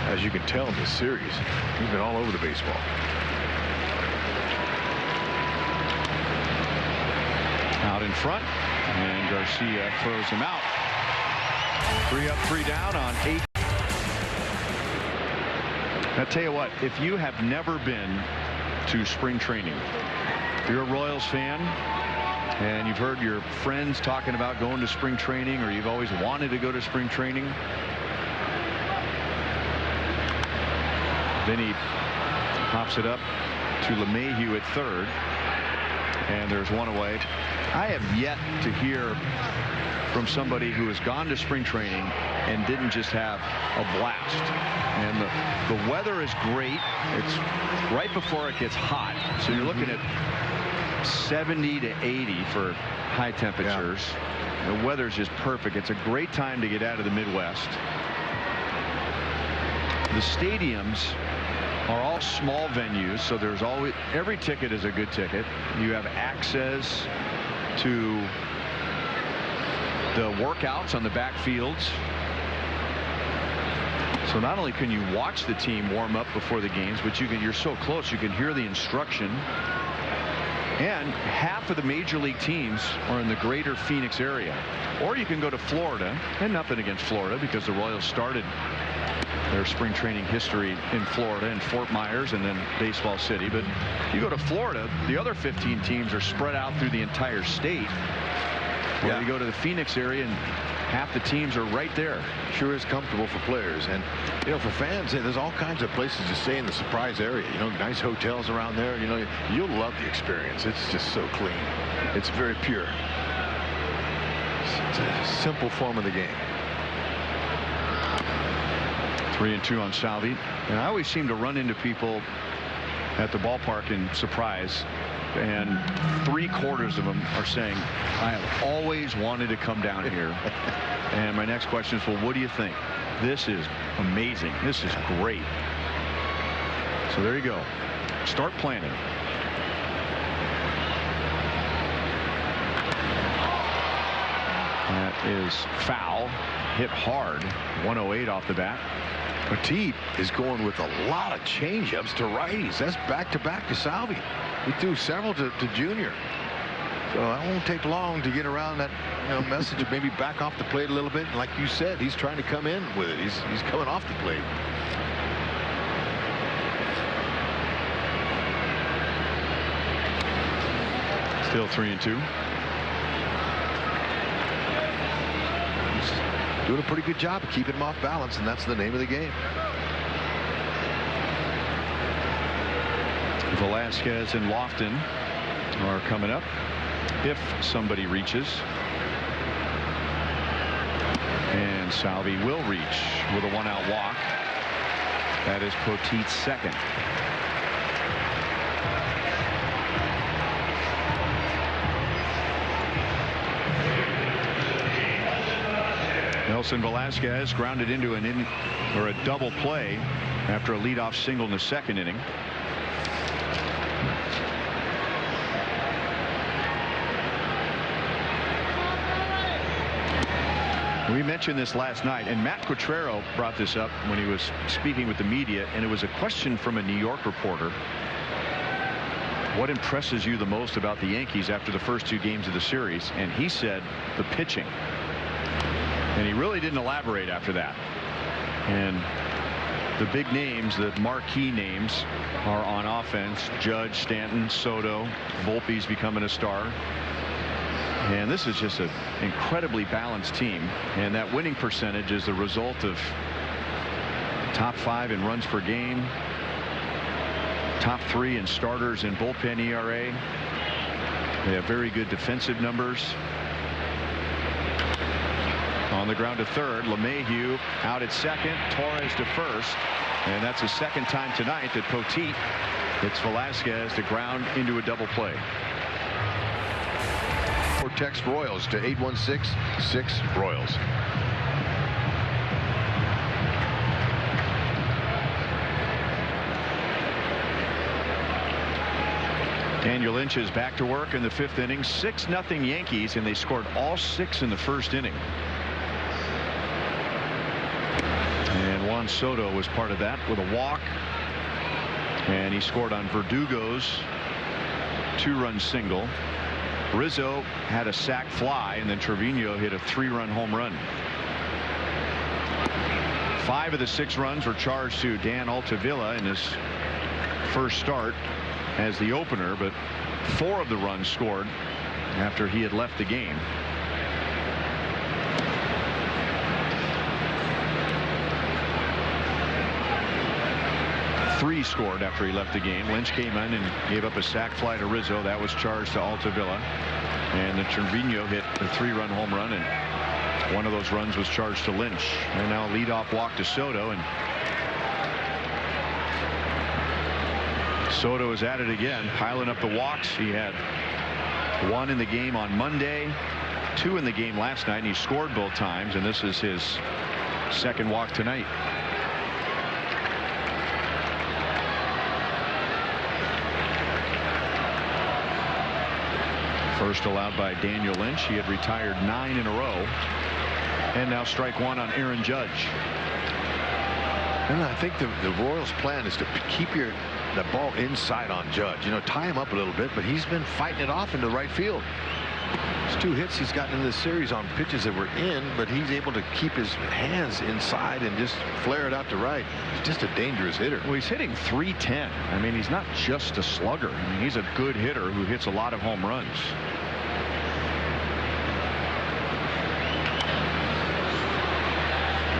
As you can tell in this series, he's been all over the baseball. Out in front, and Garcia throws him out. 3 up, 3 down on 8. I tell you what, if you have never been to spring training, if you're a Royals fan and you've heard your friends talking about going to spring training, or you've always wanted to go to spring training, then he pops it up to LeMahieu at 3rd, and there's 1 away. I have yet to hear from somebody who has gone to spring training and didn't just have a blast. And the weather is great. It's right before it gets hot, so you're looking at 70 to 80 for high temperatures. The weather's just perfect. It's a great time to get out of the Midwest. The stadiums are all small venues, so there's always, every ticket is a good ticket. You have access to the workouts on the backfields. So not only can you watch the team warm up before the games, but you're so close, you can hear the instruction. And half of the major league teams are in the greater Phoenix area. Or you can go to Florida, and nothing against Florida because the Royals started their spring training history in Florida, in Fort Myers, and then Baseball City. But you go to Florida, the other 15 teams are spread out through the entire state. You go to the Phoenix area and half the teams are right there. Sure is comfortable for players, and you know, for fans, there's all kinds of places to stay in the Surprise area. You know, nice hotels around there. You know, you'll love the experience. It's just so clean. It's very pure. It's a simple form of the game. 3-2 on Salvi. And I always seem to run into people at the ballpark in Surprise and 3/4 of them are saying, I have always wanted to come down here. And my next question is, well, what do you think? This is amazing. This is great. So there you go. Start planning. That is foul. Hit hard. 108 off the bat. Petit is going with a lot of changeups to righties. That's back-to-back to Salvi. He threw several to Junior. So that won't take long to get around that message of maybe back off the plate a little bit. And like you said, he's trying to come in with it. He's coming off the plate. Still 3-2. Doing a pretty good job of keeping him off balance, and that's the name of the game. Velasquez and Lofton are coming up if somebody reaches. And Salvi will reach with a 1-out walk. That is Potit's second. Nelson Velasquez grounded into a double play after a leadoff single in the second inning. We mentioned this last night, and Matt Quatrero brought this up when he was speaking with the media, and it was a question from a New York reporter. What impresses you the most about the Yankees after the first 2 games of the series? And he said the pitching. And he really didn't elaborate after that. And the big names, the marquee names, are on offense. Judge, Stanton, Soto, Volpe's becoming a star. And this is just an incredibly balanced team. And that winning percentage is the result of top 5 in runs per game, top 3 in starters and bullpen ERA. They have very good defensive numbers. On the ground to third, LeMahieu out at second, Torres to first, and that's the second time tonight that Potit hits Velasquez to ground into a double play. Or text Royals to 816-6-ROYALS. Daniel Lynch is back to work in the 5th inning. 6-0 Yankees, and they scored all 6 in the first inning. And Juan Soto was part of that with a walk, and he scored on Verdugo's 2-run single. Rizzo had a sac fly, and then Trevino hit a 3-run home run. 5 of the 6 runs were charged to Dan Altavilla in his first start as the opener, but 4 of the runs scored after he had left the game. Three scored after he left the game. Lynch came in and gave up a sac fly to Rizzo. That was charged to Altavilla. And the Trevino hit a 3-run home run, and one of those runs was charged to Lynch. And now a leadoff walk to Soto, and Soto is at it again, piling up the walks. He had 1 in the game on Monday, 2 in the game last night, and he scored both times, and this is his second walk tonight. First allowed by Daniel Lynch. He had retired 9 in a row. And now strike 1 on Aaron Judge. And I think the Royals' plan is to keep the ball inside on Judge. Tie him up a little bit, but he's been fighting it off into the right field. It's 2 hits he's gotten in this series on pitches that were in, but he's able to keep his hands inside and just flare it out to right. He's just a dangerous hitter. Well, he's hitting .310. I mean, he's not just a slugger. I mean, he's a good hitter who hits a lot of home runs.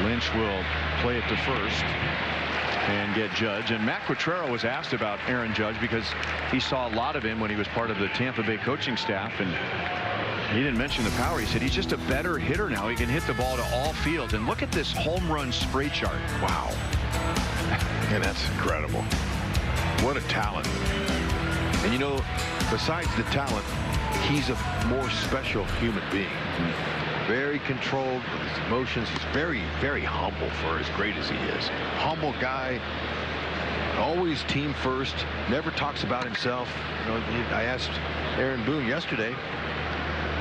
Lynch will play it to first and get Judge. And Matt Quatrero was asked about Aaron Judge because he saw a lot of him when he was part of the Tampa Bay coaching staff, and he didn't mention the power. He said he's just a better hitter now. He can hit the ball to all fields. And look at this home run spray chart. Wow. And that's incredible. What a talent. And you know, besides the talent, he's a more special human being. Very controlled with his emotions. He's very, very humble for as great as he is. Humble guy. Always team first. Never talks about himself. You know, I asked Aaron Boone yesterday,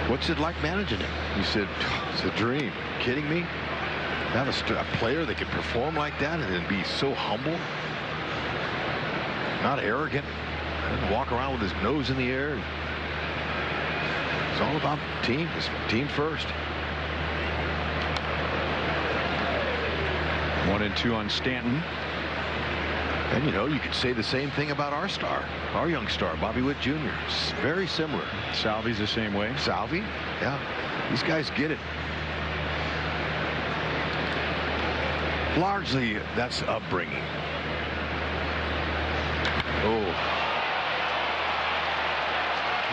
what's it like managing him? He said, it's a dream. Kidding me? Have a player that can perform like that and then be so humble, not arrogant, and walk around with his nose in the air. It's all about team. It's team first. 1-2 on Stanton. And you know, you could say the same thing about our star, our young star, Bobby Witt Jr. It's very similar. Salvi's the same way. Salvi, yeah. These guys get it. Largely, that's upbringing. Oh.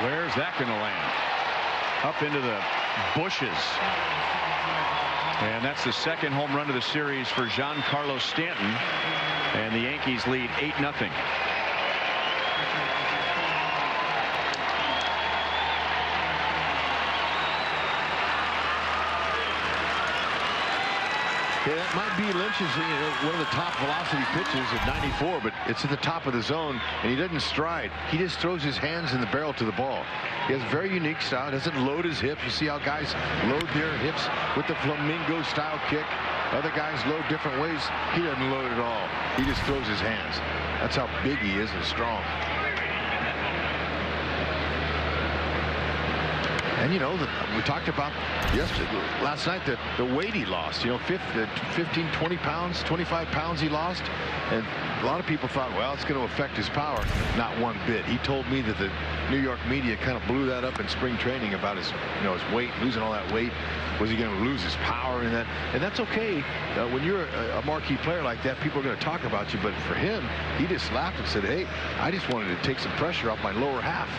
Where's that going to land? Up into the bushes. And that's the second home run of the series for Giancarlo Stanton. And the Yankees lead 8-0. Yeah, that might be Lynch's, one of the top velocity pitches at 94, but it's at the top of the zone, and he doesn't stride. He just throws his hands in the barrel to the ball. He has a very unique style. Doesn't load his hips. You see how guys load their hips with the flamingo-style kick. Other guys load different ways. He doesn't load at all. He just throws his hands. That's how big he is and strong. And you know, we talked about last night, the weight he lost. You know, 15, 20 pounds, 25 pounds he lost. And a lot of people thought, well, it's going to affect his power. Not one bit. He told me that the New York media kind of blew that up in spring training about his, his weight, losing all that weight. Was he going to lose his power in that? And that's okay. When you're a marquee player like that, people are going to talk about you. But for him, he just laughed and said, hey, I just wanted to take some pressure off my lower half.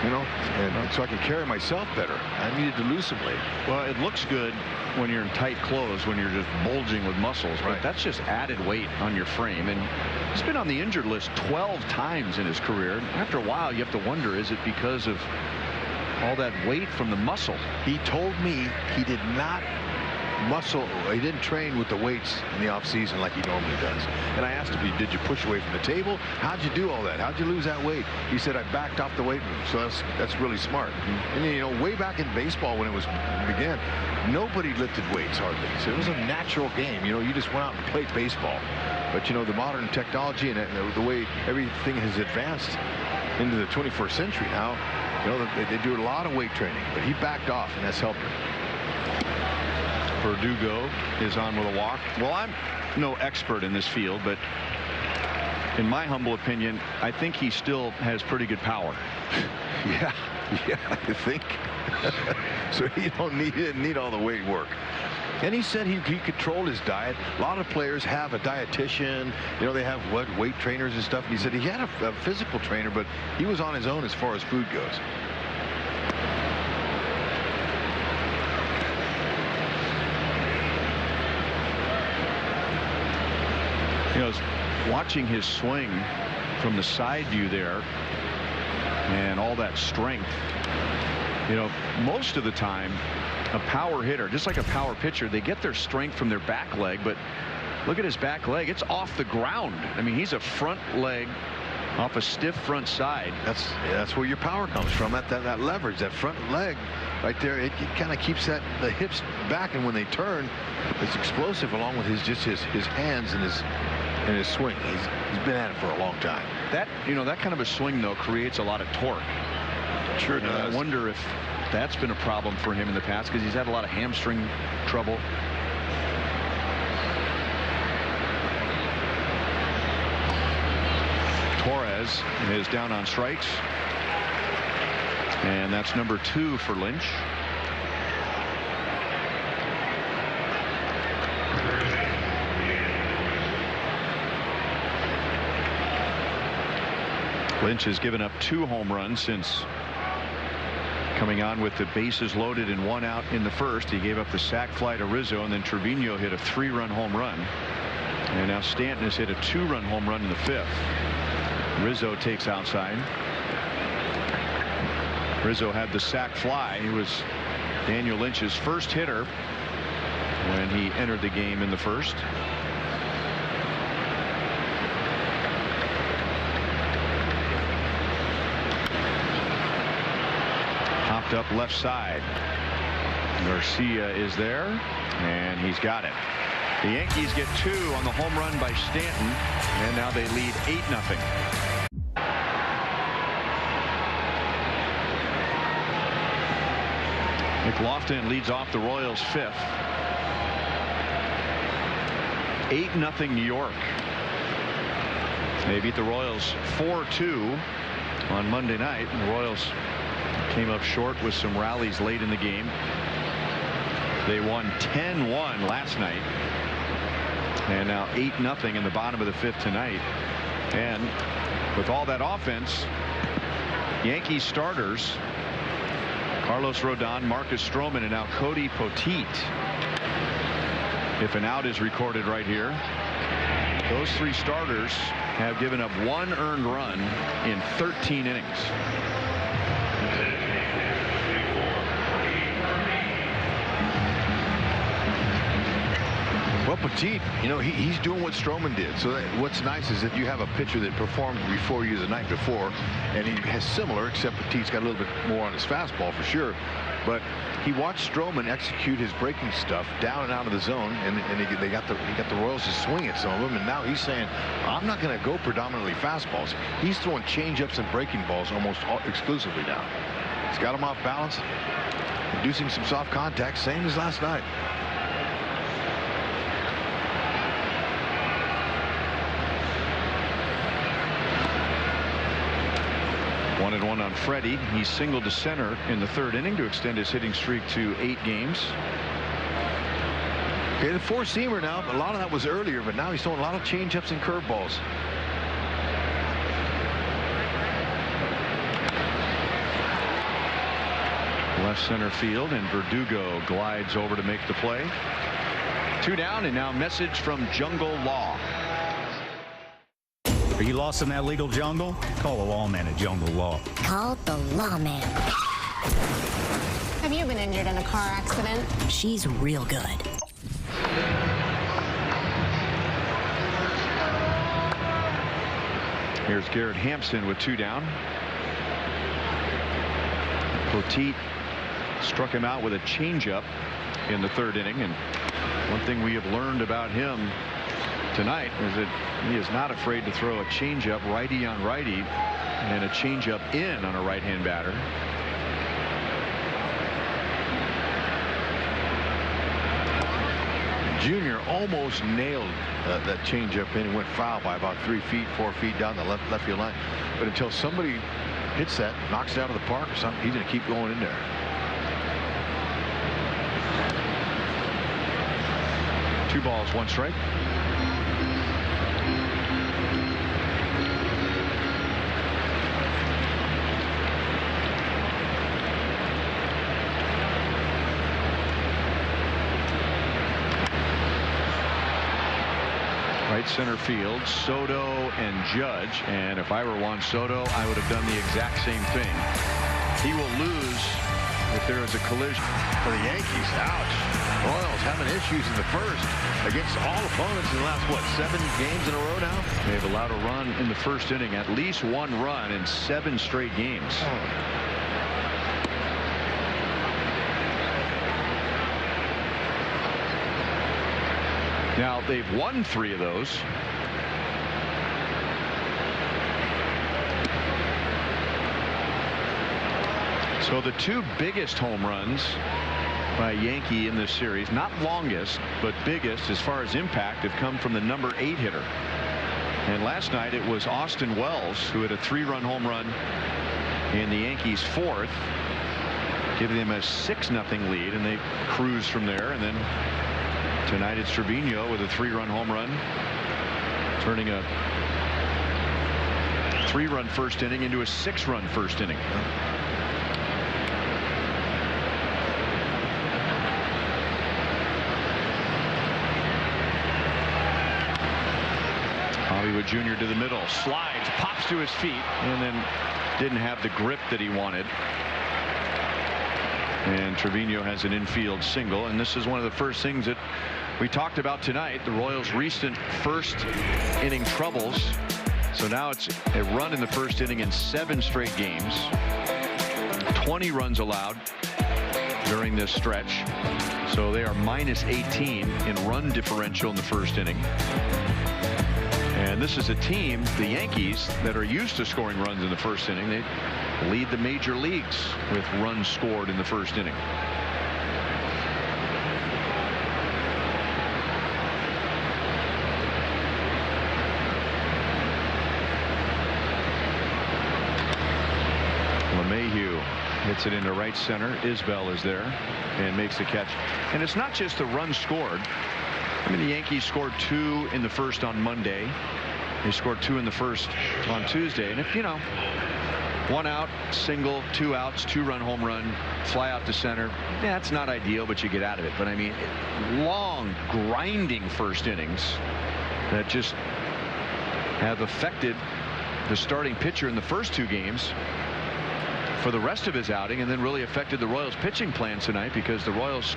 And so I can carry myself better. I needed to lose some weight. Well, it looks good when you're in tight clothes, when you're just bulging with muscles, right? But that's just added weight on your frame. And he's been on the injured list 12 times in his career. After a while, you have to wonder, is it because of all that weight from the muscle? He told me he did not he didn't train with the weights in the off season like he normally does. And I asked him, did you push away from the table? How'd you do all that? How'd you lose that weight? He said, I backed off the weight room. So that's really smart. And way back in baseball when it began, nobody lifted weights hardly. So it was a natural game. You just went out and played baseball. But the modern technology and the way everything has advanced into the 21st century now, they do a lot of weight training. But he backed off, and that's helped him. Verdugo is on with a walk. Well, I'm no expert in this field, but in my humble opinion, I think he still has pretty good power. Yeah, I think. So he didn't need all the weight work. And he said he controlled his diet. A lot of players have a dietitian. They have weight trainers and stuff. And he said he had a physical trainer, but he was on his own as far as food goes. Watching his swing from the side view there and all that strength, most of the time a power hitter, just like a power pitcher, they get their strength from their back leg, but look at his back leg. It's off the ground. I mean, he's a front leg off a stiff front side. That's where your power comes from. That leverage, that front leg right there, it kind of keeps the hips back, and when they turn, it's explosive along with his hands and his swing. He's been at it for a long time. That kind of a swing though creates a lot of torque. Sure does. I wonder if that's been a problem for him in the past, because he's had a lot of hamstring trouble. Torres is down on strikes, and that's number 2 for Lynch. Lynch has given up 2 home runs since coming on with the bases loaded and 1 out in the first. He gave up the sac fly to Rizzo, and then Trevino hit a 3-run home run. And now Stanton has hit a 2-run home run in the 5th. Rizzo takes outside. Rizzo had the sac fly. He was Daniel Lynch's first hitter when he entered the game in the first. Popped up left side. Garcia is there, and he's got it. The Yankees get 2 on the home run by Stanton, and now they lead 8-0. McLaughlin leads off the Royals 5th. 8-0 New York. They beat the Royals 4-2 on Monday night. The Royals came up short with some rallies late in the game. They won 10-1 last night. And now 8-0 in the bottom of the 5th tonight. And with all that offense, Yankees starters Carlos Rodon, Marcus Stroman, and now Cody Poteet. If an out is recorded right here, those 3 starters have given up 1 earned run in 13 innings. Well, Poteet, you know, he's doing what Stroman did. So what's nice is that you have a pitcher that performed before you the night before, and he has similar, except Poteet's got a little bit more on his fastball for sure. But he watched Stroman execute his breaking stuff down and out of the zone, and he got the Royals to swing at some of them. And now he's saying, I'm not going to go predominantly fastballs. He's throwing changeups and breaking balls almost exclusively now. He's got them off balance, inducing some soft contact, same as last night. 1-1 on Freddie. He singled to center in the 3rd inning to extend his hitting streak to 8 games. Okay, the 4-seamer now. A lot of that was earlier, but now he's throwing a lot of changeups and curveballs. Left center field, and Verdugo glides over to make the play. 2 down, and now message from Jungle Law. Are you lost in that legal jungle? Call the lawman at Jungle Law. Call the lawman. Have you been injured in a car accident? She's real good. Here's Garrett Hampson with 2 down. Poteet struck him out with a changeup in the 3rd inning, and one thing we have learned about him tonight is that he is not afraid to throw a changeup righty on righty and a changeup in on a right-hand batter. Junior almost nailed that changeup in and went foul by about 3 feet, 4 feet down the left field line. But until somebody hits that, knocks it out of the park or something, he's going to keep going in there. 2 balls, 1 strike. Right center field, Soto and Judge, and if I were Juan Soto, I would have done the exact same thing. He will lose if there is a collision. For the Yankees, ouch. Royals having issues in the first against all opponents in the last, what, 7 games in a row now? They've allowed a run in the first inning, at least 1 run in 7 straight games. Now they've won 3 of those. So the 2 biggest home runs by Yankee in this series, not longest, but biggest as far as impact, have come from the number 8 hitter. And last night it was Austin Wells who had a 3-run home run in the Yankees' 4th, giving them a 6-0 lead, and they cruise from there. And then tonight it's Trevino with a 3-run home run, turning a 3-run first inning into a 6-run first inning. Hollywood Wood Jr. to the middle, slides, pops to his feet, and then didn't have the grip that he wanted. And Trevino has an infield single, and this is one of the first things that we talked about tonight, the Royals' recent first inning troubles. So now it's a run in the first inning in 7 straight games. 20 runs allowed during this stretch. So they are minus 18 in run differential in the first inning. And this is a team, the Yankees, that are used to scoring runs in the first inning. They lead the major leagues with runs scored in the first inning. LeMahieu hits it into right center. Isbell is there and makes the catch. And it's not just the run scored. I mean, the Yankees scored 2 in the first on Monday. They scored 2 in the first on Tuesday. And if, you know, 1 out, single, 2 outs, 2-run home run, fly out to center, yeah, it's not ideal, but you get out of it. But I mean, long, grinding first innings that just have affected the starting pitcher in the first 2 games for the rest of his outing, and then really affected the Royals pitching plan tonight, because the Royals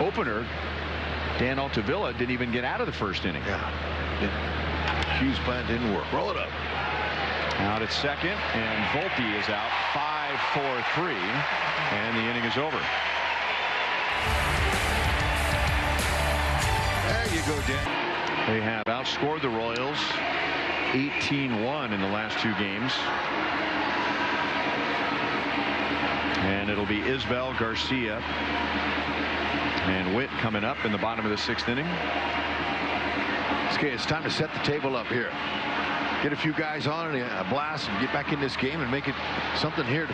opener Dan Altavilla didn't even get out of the first inning. Yeah. Hughes' plan didn't work. Roll it up. Out at second, and Volpe is out. 5-4-3, and the inning is over. There you go, Dan. They have outscored the Royals 18-1 in the last 2 games. And it'll be Isbell, Garcia, and Witt coming up in the bottom of the 6th inning. Okay, it's time to set the table up here. Get a few guys on and a blast and get back in this game and make it something here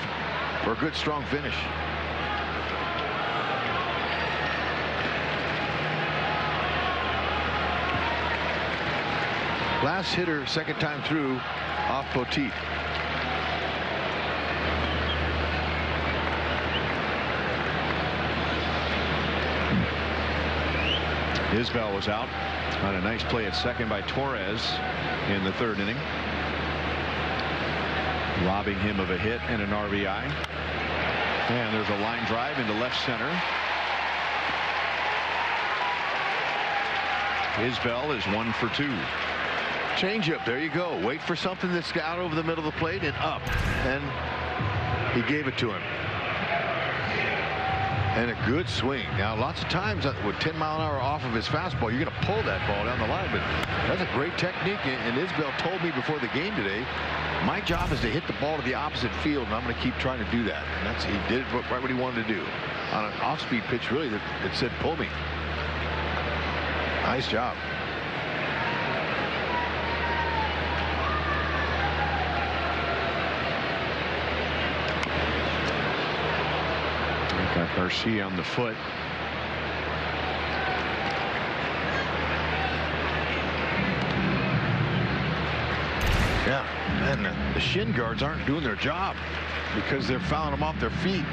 for a good, strong finish. Last hitter, second time through, off Poteet. Isbell was out on a nice play at second by Torres in the 3rd inning, robbing him of a hit and an RBI. And there's a line drive into left center. Isbell is 1 for 2. Changeup, there you go. Wait for something that's out over the middle of the plate and up, and he gave it to him. And a good swing. Now, lots of times with 10-mile-an-hour off of his fastball, you're going to pull that ball down the line. But that's a great technique. And Isbell told me before the game today, my job is to hit the ball to the opposite field, and I'm going to keep trying to do that. And he did right what he wanted to do. On an off-speed pitch, really, it said, pull me. Nice job. Got Garcia on the foot. Yeah, and the shin guards aren't doing their job because they're fouling them off their feet.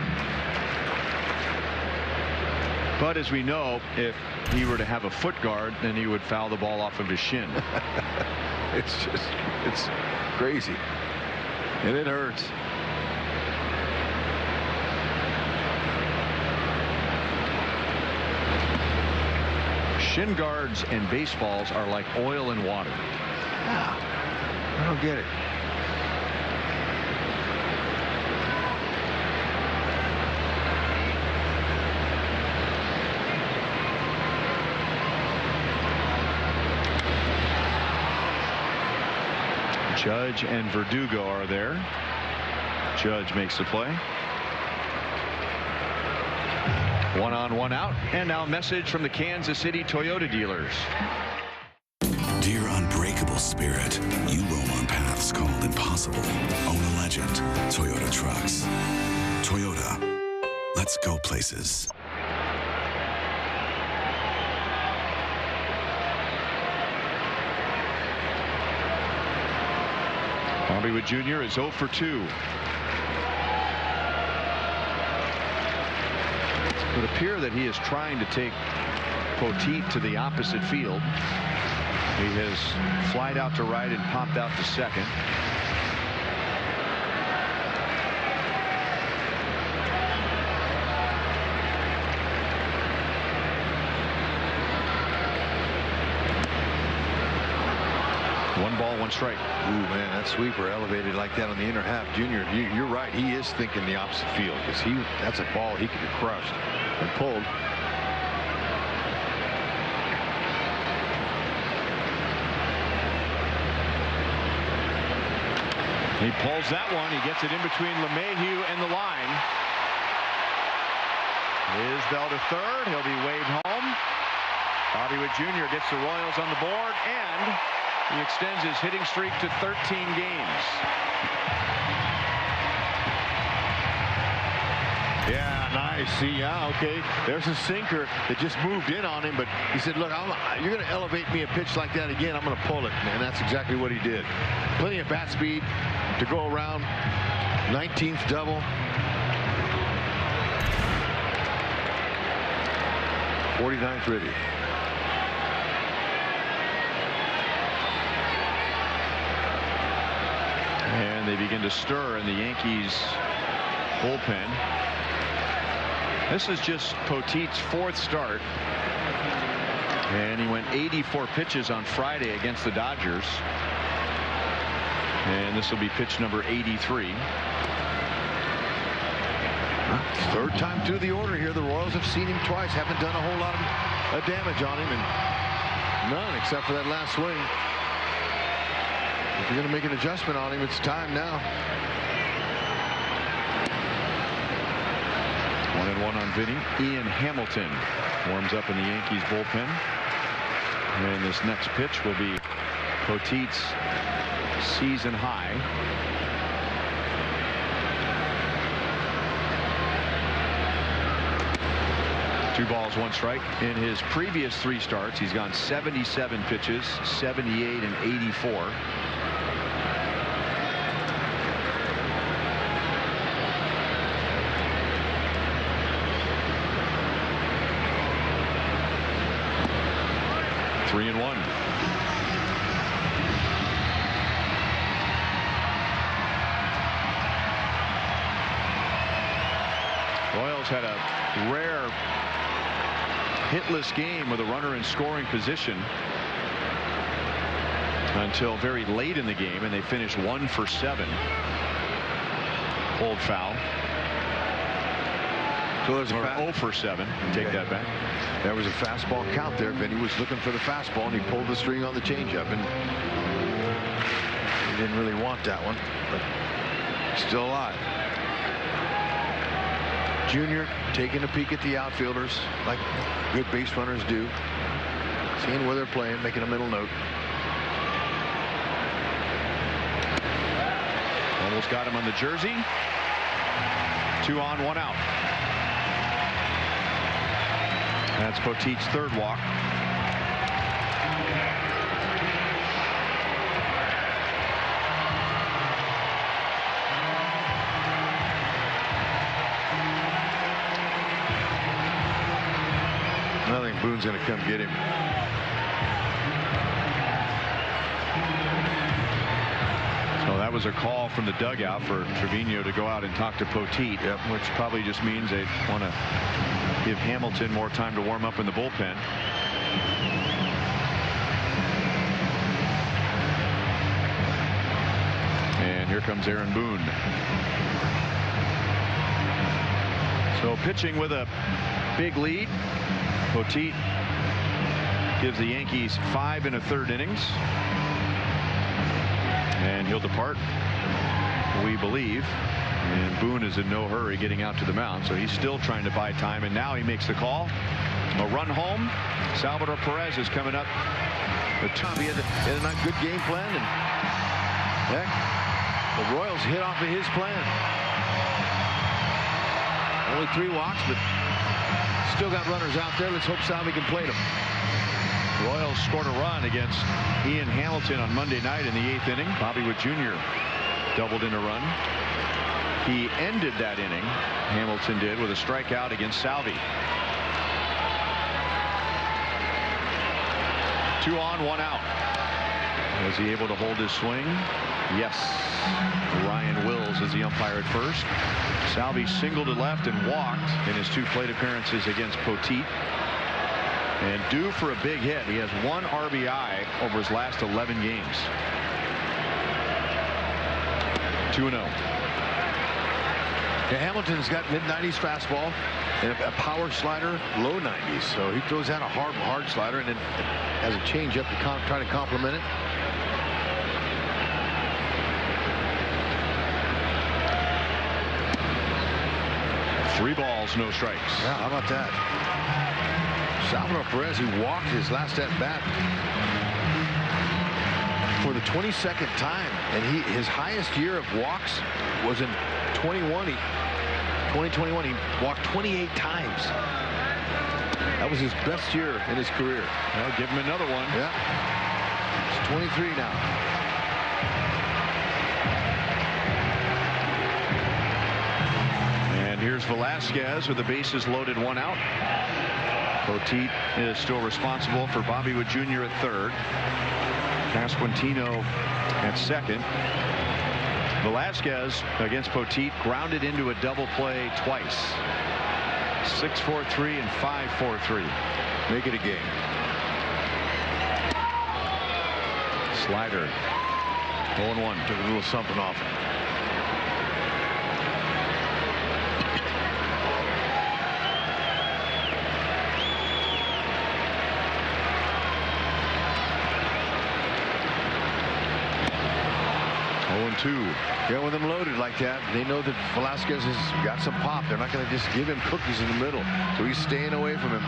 But as we know, if he were to have a foot guard, then he would foul the ball off of his shin. It's crazy. And it hurts. Shin guards and baseballs are like oil and water. Yeah, I don't get it. Judge and Verdugo are there. Judge makes the play. 1 on, 1 out. And now a message from the Kansas City Toyota dealers. Dear unbreakable spirit, you roam on paths called impossible. Own a legend. Toyota trucks. Toyota. Let's go places. Bobby Wood Jr. is 0 for 2. It would appear that he is trying to take Poteet to the opposite field. He has flied out to right and popped out to second. One ball, one strike. Ooh, man, that sweeper elevated like that on the inner half. Junior, you're right. He is thinking the opposite field because that's a ball he could have crushed and pulled. He pulls that one. He gets it in between LeMahieu and the line. Isbell to third. He'll be waved home. Bobby Witt Jr. gets the Royals on the board, and he extends his hitting streak to 13 games. Yeah, nice. See, yeah, okay. There's a sinker that just moved in on him, but he said, look, you're going to elevate me a pitch like that again. I'm going to pull it. And that's exactly what he did. Plenty of bat speed to go around. 19th double. 49th ready. And they begin to stir in the Yankees bullpen. This is just Poteet's fourth start. And he went 84 pitches on Friday against the Dodgers. And this will be pitch number 83. Third time through the order here. The Royals have seen him twice. Haven't done a whole lot of damage on him. And none except for that last swing. If you're going to make an adjustment on him, it's time now. 1-1 on Vinny. Ian Hamilton warms up in the Yankees bullpen. And this next pitch will be Poteet's season high. Two balls, one strike. In his previous three starts, he's gone 77 pitches, 78 and 84. Three and one. Royals had a rare hitless game with a runner in scoring position until very late in the game, and they finished 1 for 7. Pulled foul. So there's a 0 for 7. Take that back. There was a fastball count there. Vinny was looking for the fastball, and he pulled the string on the changeup, and he didn't really want that one, but still alive. Junior taking a peek at the outfielders like good base runners do, seeing where they're playing, making a mental note. Almost got him on the jersey. 2 on, 1 out. That's Poteet's third walk. I think Boone's going to come get him. So that was a call from the dugout for Trevino to go out and talk to Poteet, which probably just means they want to give Hamilton more time to warm up in the bullpen. And here comes Aaron Boone. So pitching with a big lead. Poteet gives the Yankees 5 1/3 innings. And he'll depart, we believe. And Boone is in no hurry getting out to the mound, so he's still trying to buy time. And now he makes the call. A run home. Salvador Perez is coming up. But Tom, he had a good game plan, and heck, the Royals hit off of his plan. Only 3 walks, but still got runners out there. Let's hope Salvi can play them. Royals scored a run against Ian Hamilton on Monday night in the 8th inning. Bobby Witt Jr. doubled in a run. He ended that inning, Hamilton did, with a strikeout against Salvi. 2 on, 1 out. Was he able to hold his swing? Yes. Ryan Wills is the umpire at first. Salvi singled to left and walked in his 2 plate appearances against Poteet. And due for a big hit. He has 1 RBI over his last 11 games. 2-0. Yeah, Hamilton's got mid-90s fastball and a power slider, low 90s. So he throws out a hard slider and then has a changeup to try to complement it. Three balls, no strikes. Yeah, how about that? Salvador Perez, who walked his last at bat for the 22nd time, and his highest year of walks was in 2021. He walked 28 times. That was his best year in his career. Well, give him another one. Yeah. It's 23 now. And here's Velasquez with the bases loaded, 1 out. Poteet is still responsible for Bobby Wood Jr. at third. Pasquantino at second. Velasquez against Poteet grounded into a double play twice. 6-4-3 and 5-4-3. Make it a game. Slider. 0-1. Took a little something off. Yeah, with them loaded like that, they know that Velasquez has got some pop. They're not going to just give him cookies in the middle. So he's staying away from him.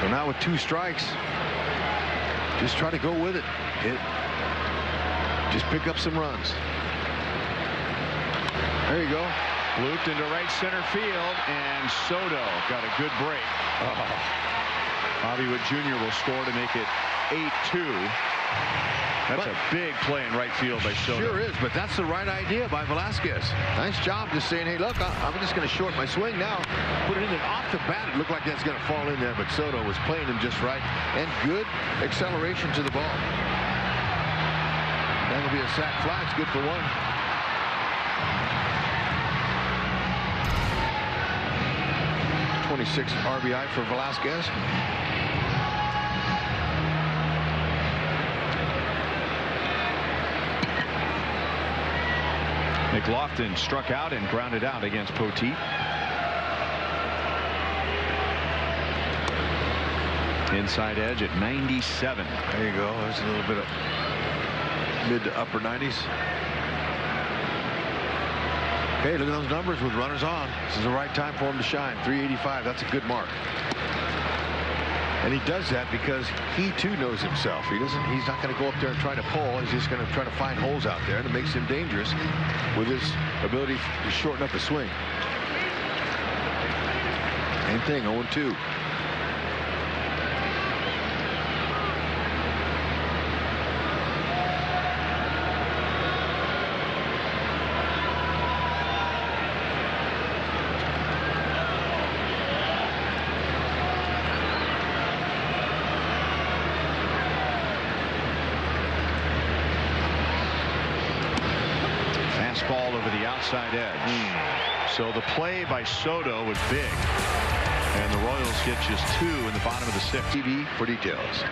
So now with 2 strikes, just try to go with it. Just pick up some runs. There you go. Looped into right center field, and Soto got a good break. Bobby Wood Jr. will score to make it 8-2. That's a big play in right field by Soto. Sure is, but that's the right idea by Velasquez. Nice job just saying, hey, look, I'm just going to short my swing now. Put it in, and off the bat, it looked like that's going to fall in there, but Soto was playing him just right, and good acceleration to the ball. That'll be a sac fly. It's good for 1. 26 RBI for Velasquez. McLaughlin struck out and grounded out against Poteet. Inside edge at 97. There you go. There's a little bit of mid to upper 90s. Okay, look at those numbers with runners on. This is the right time for him to shine. 385, that's a good mark. And he does that because he too knows himself. He's not going to go up there and try to pull. He's just going to try to find holes out there, and it makes him dangerous with his ability to shorten up the swing. Same thing, 0-2. Ball over the outside edge. So the play by Soto was big, and the Royals get just 2 in the bottom of the 6th. TV for details.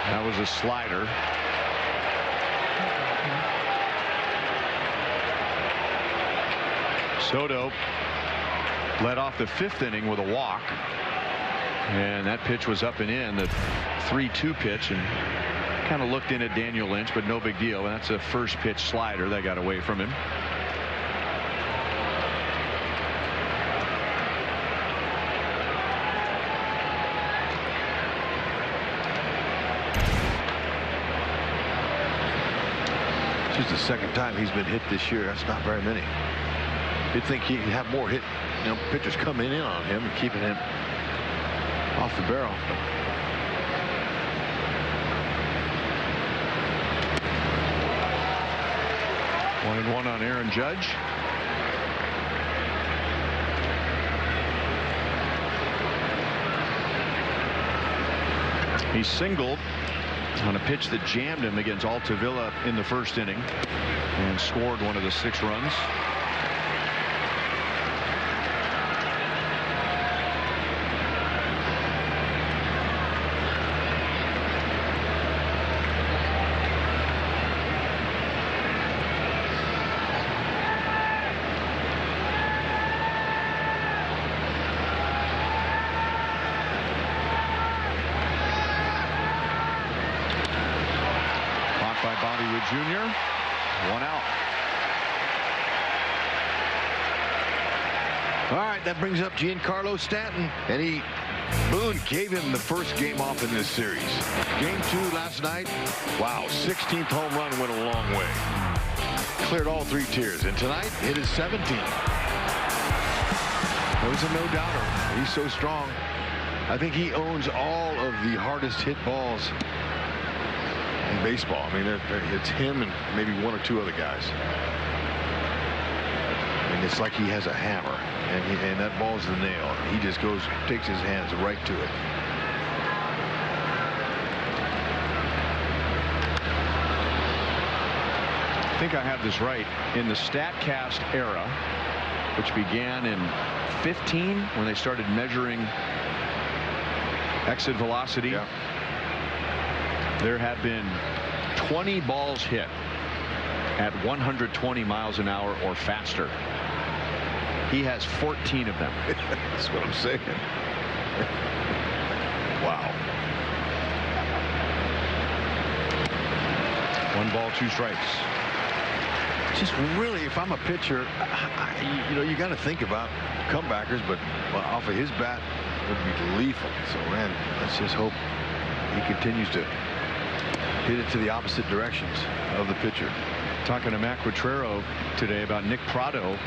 That was a slider. Soto led off the 5th inning with a walk, and that pitch was up and in, the 3-2 pitch, and kind of looked in at Daniel Lynch, but no big deal. And that's a first pitch slider that got away from him. This is the second time he's been hit this year. That's not very many. You'd think he'd have more pitchers coming in on him and keeping him off the barrel. 1-1 on Aaron Judge. He singled on a pitch that jammed him against Altavilla in the first inning and scored one of the 6 runs. Jr. 1 out. All right, that brings up Giancarlo Stanton, and Boone gave him the first game off in this series. Game 2 last night. Wow, 16th home run went a long way. Cleared all 3 tiers, and tonight hit his 17th. It was a no-doubter. He's so strong. I think he owns all of the hardest hit balls in baseball. I mean, it's him and maybe 1 or 2 other guys. And it's like he has a hammer, and that ball's the nail. He just takes his hands right to it. I think I have this right. In the StatCast era, which began in 15 when they started measuring exit velocity, there have been 20 balls hit at 120 miles an hour or faster. He has 14 of them. That's what I'm saying. Wow. 1 ball, 2 strikes. Just really, if I'm a pitcher, you got to think about comebackers, but off of his bat would be lethal. So, man, let's just hope he continues to hit it to the opposite directions of the pitcher. Talking to Matt Quatrero today about Nick Prado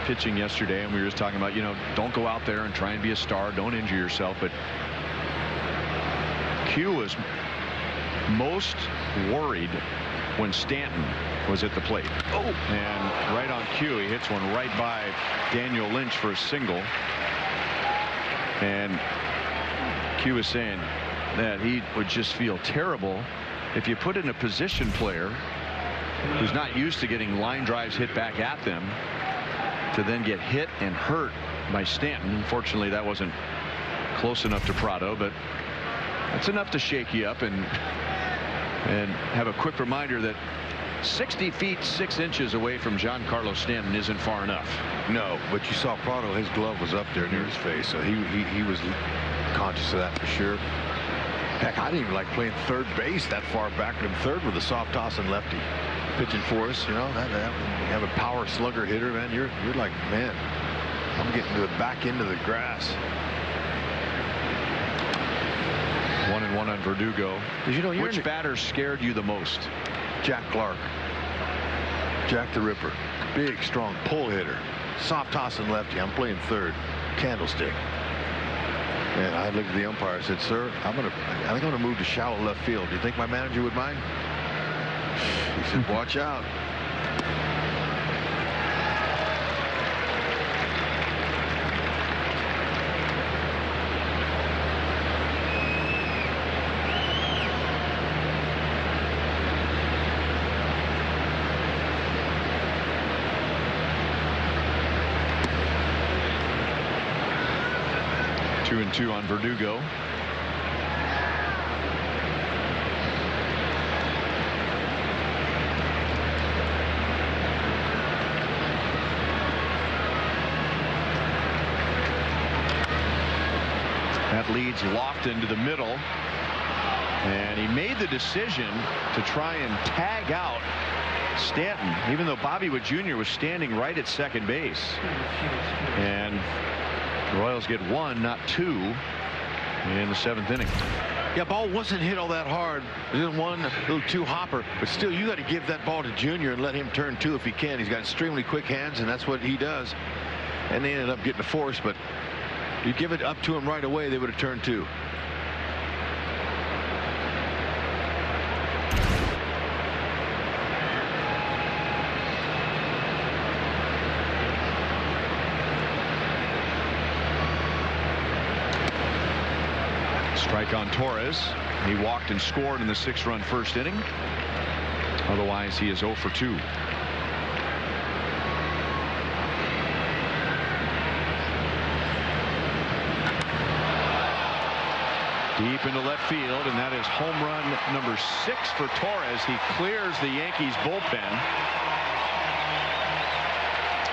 pitching yesterday, and we were just talking about, don't go out there and try and be a star, don't injure yourself. But Q was most worried when Stanton was at the plate. And right on cue, he hits one right by Daniel Lynch for a single. And Q was saying that he would just feel terrible if you put in a position player who's not used to getting line drives hit back at them to then get hit and hurt by Stanton. Unfortunately, that wasn't close enough to Prado, but it's enough to shake you up and have a quick reminder that 60 feet 6 inches away from Giancarlo Stanton isn't far enough. No, but you saw Prado, his glove was up there near his face, so he was conscious of that for sure. Heck, I didn't even like playing third base that far back in third with a soft toss and lefty pitching for us. You have a power slugger hitter, man. You're like, man, I'm getting to the back end of the grass. 1-1 on Verdugo. Which batter scared you the most? Jack Clark. Jack the Ripper. Big, strong pull hitter. Soft toss and lefty. I'm playing third. Candlestick. And I looked at the umpire and said, sir, I think I'm going to move to shallow left field. Do you think my manager would mind? He said, watch out. Two and two on Verdugo. That leads Lofton to the middle, and he made the decision to try and tag out Stanton, even though Bobby Witt Jr. was standing right at second base. And the Royals get 1, not 2 in the 7th inning. Yeah, ball wasn't hit all that hard. It was one little 2 hopper, but still you got to give that ball to Junior and let him turn 2 if he can. He's got extremely quick hands, and that's what he does. And they ended up getting a force, but you give it up to him right away, they would have turned 2. Strike on Torres. He walked and scored in the 6-run first inning. Otherwise, he is 0 for 2. Deep into left field, and that is home run number 6 for Torres. He clears the Yankees bullpen.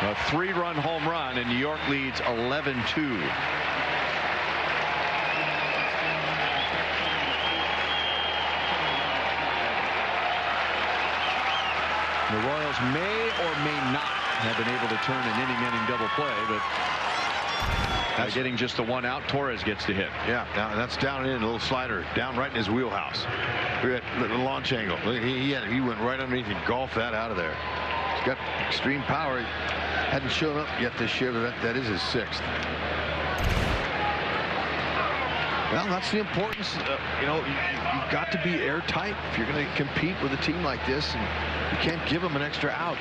A 3-run home run, and New York leads 11-2. The Royals may or may not have been able to turn an inning-ending double play, but that's getting just the 1 out. Torres gets to hit. Yeah, now that's down and in, a little slider down right in his wheelhouse. Look at the launch angle. He went right underneath and golfed that out of there. He's got extreme power. Hadn't shown up yet this year, but that is his 6th. Well, that's the importance. You've got to be airtight if you're going to compete with a team like this, and you can't give them an extra out.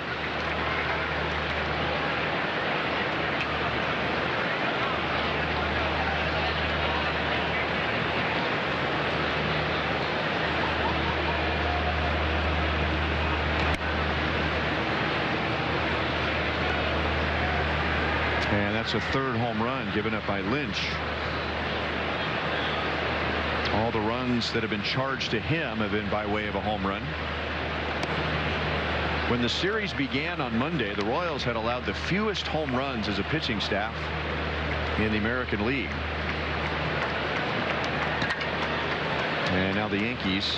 And that's a 3rd home run given up by Lynch. All the runs that have been charged to him have been by way of a home run. When the series began on Monday, the Royals had allowed the fewest home runs as a pitching staff in the American League. And now the Yankees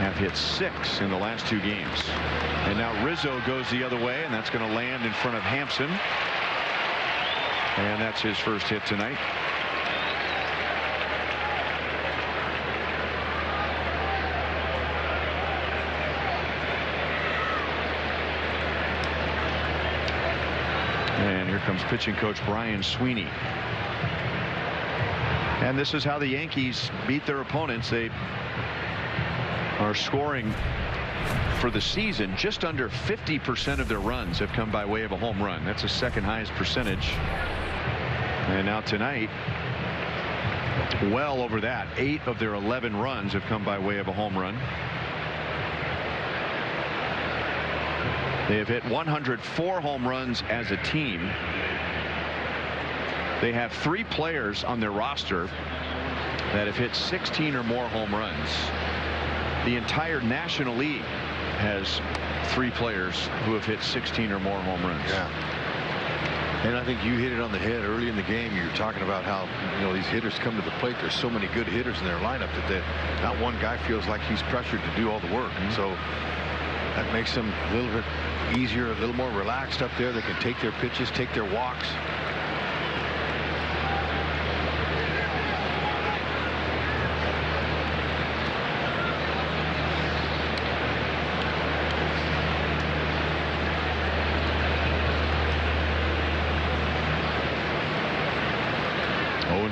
have hit 6 in the last 2 games. And now Rizzo goes the other way, and that's going to land in front of Hampson. And that's his first hit tonight. And here comes pitching coach Brian Sweeney. And this is how the Yankees beat their opponents. They are scoring for the season. Just under 50% of their runs have come by way of a home run. That's the 2nd highest percentage. And now tonight, well over that. 8 of their 11 runs have come by way of a home run. They have hit 104 home runs as a team. They have 3 players on their roster that have hit 16 or more home runs. The entire National League has 3 players who have hit 16 or more home runs. Yeah. And I think you hit it on the head early in the game. You were talking about how these hitters come to the plate. There's so many good hitters in their lineup that not one guy feels like he's pressured to do all the work. And so that makes them a little bit easier, a little more relaxed up there. They can take their pitches, take their walks.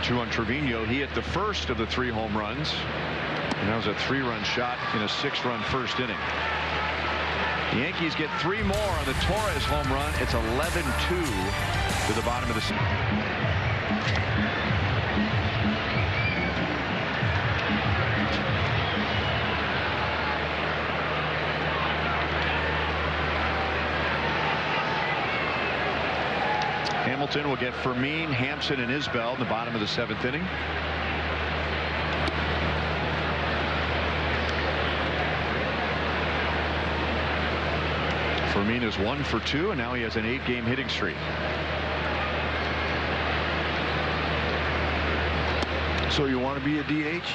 On Trevino. He hit the first of the 3 home runs, and that was a 3-run shot in a 6-run first inning. The Yankees get 3 more on the Torres home run. It's 11-2 to the bottom of the season. Hamilton will get Fermin, Hampson, and Isbell in the bottom of the 7th inning. Fermin is 1 for 2, and now he has an 8-game hitting streak. So you want to be a DH?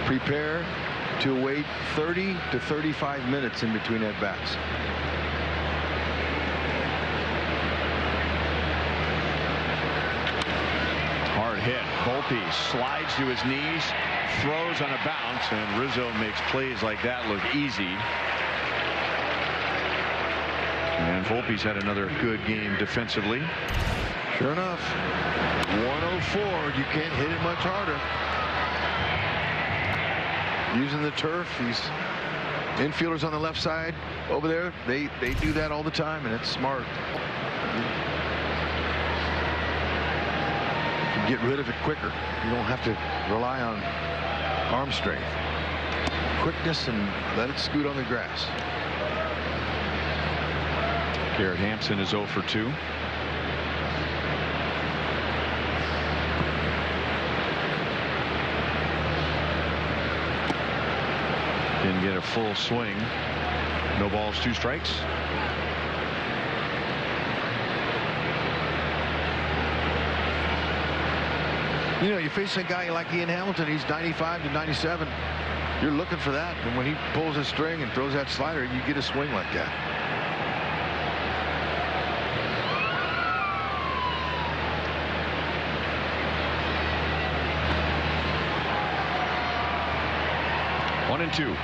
Prepare to wait 30 to 35 minutes in between at bats. Hit. Volpe slides to his knees, throws on a bounce, and Rizzo makes plays like that look easy. And Volpe's had another good game defensively. Sure enough, 104. You can't hit it much harder. Using the turf, these infielders on the left side over there, they do that all the time, and it's smart. get rid of it quicker. You don't have to rely on arm strength. Quickness and let it scoot on the grass. Garrett Hampson is 0 for 2. Didn't get a full swing. No balls, 2 strikes. You know, you face a guy like Ian Hamilton, he's 95 to 97. You're looking for that, and when he pulls his string and throws that slider, you get a swing like that. One and 2.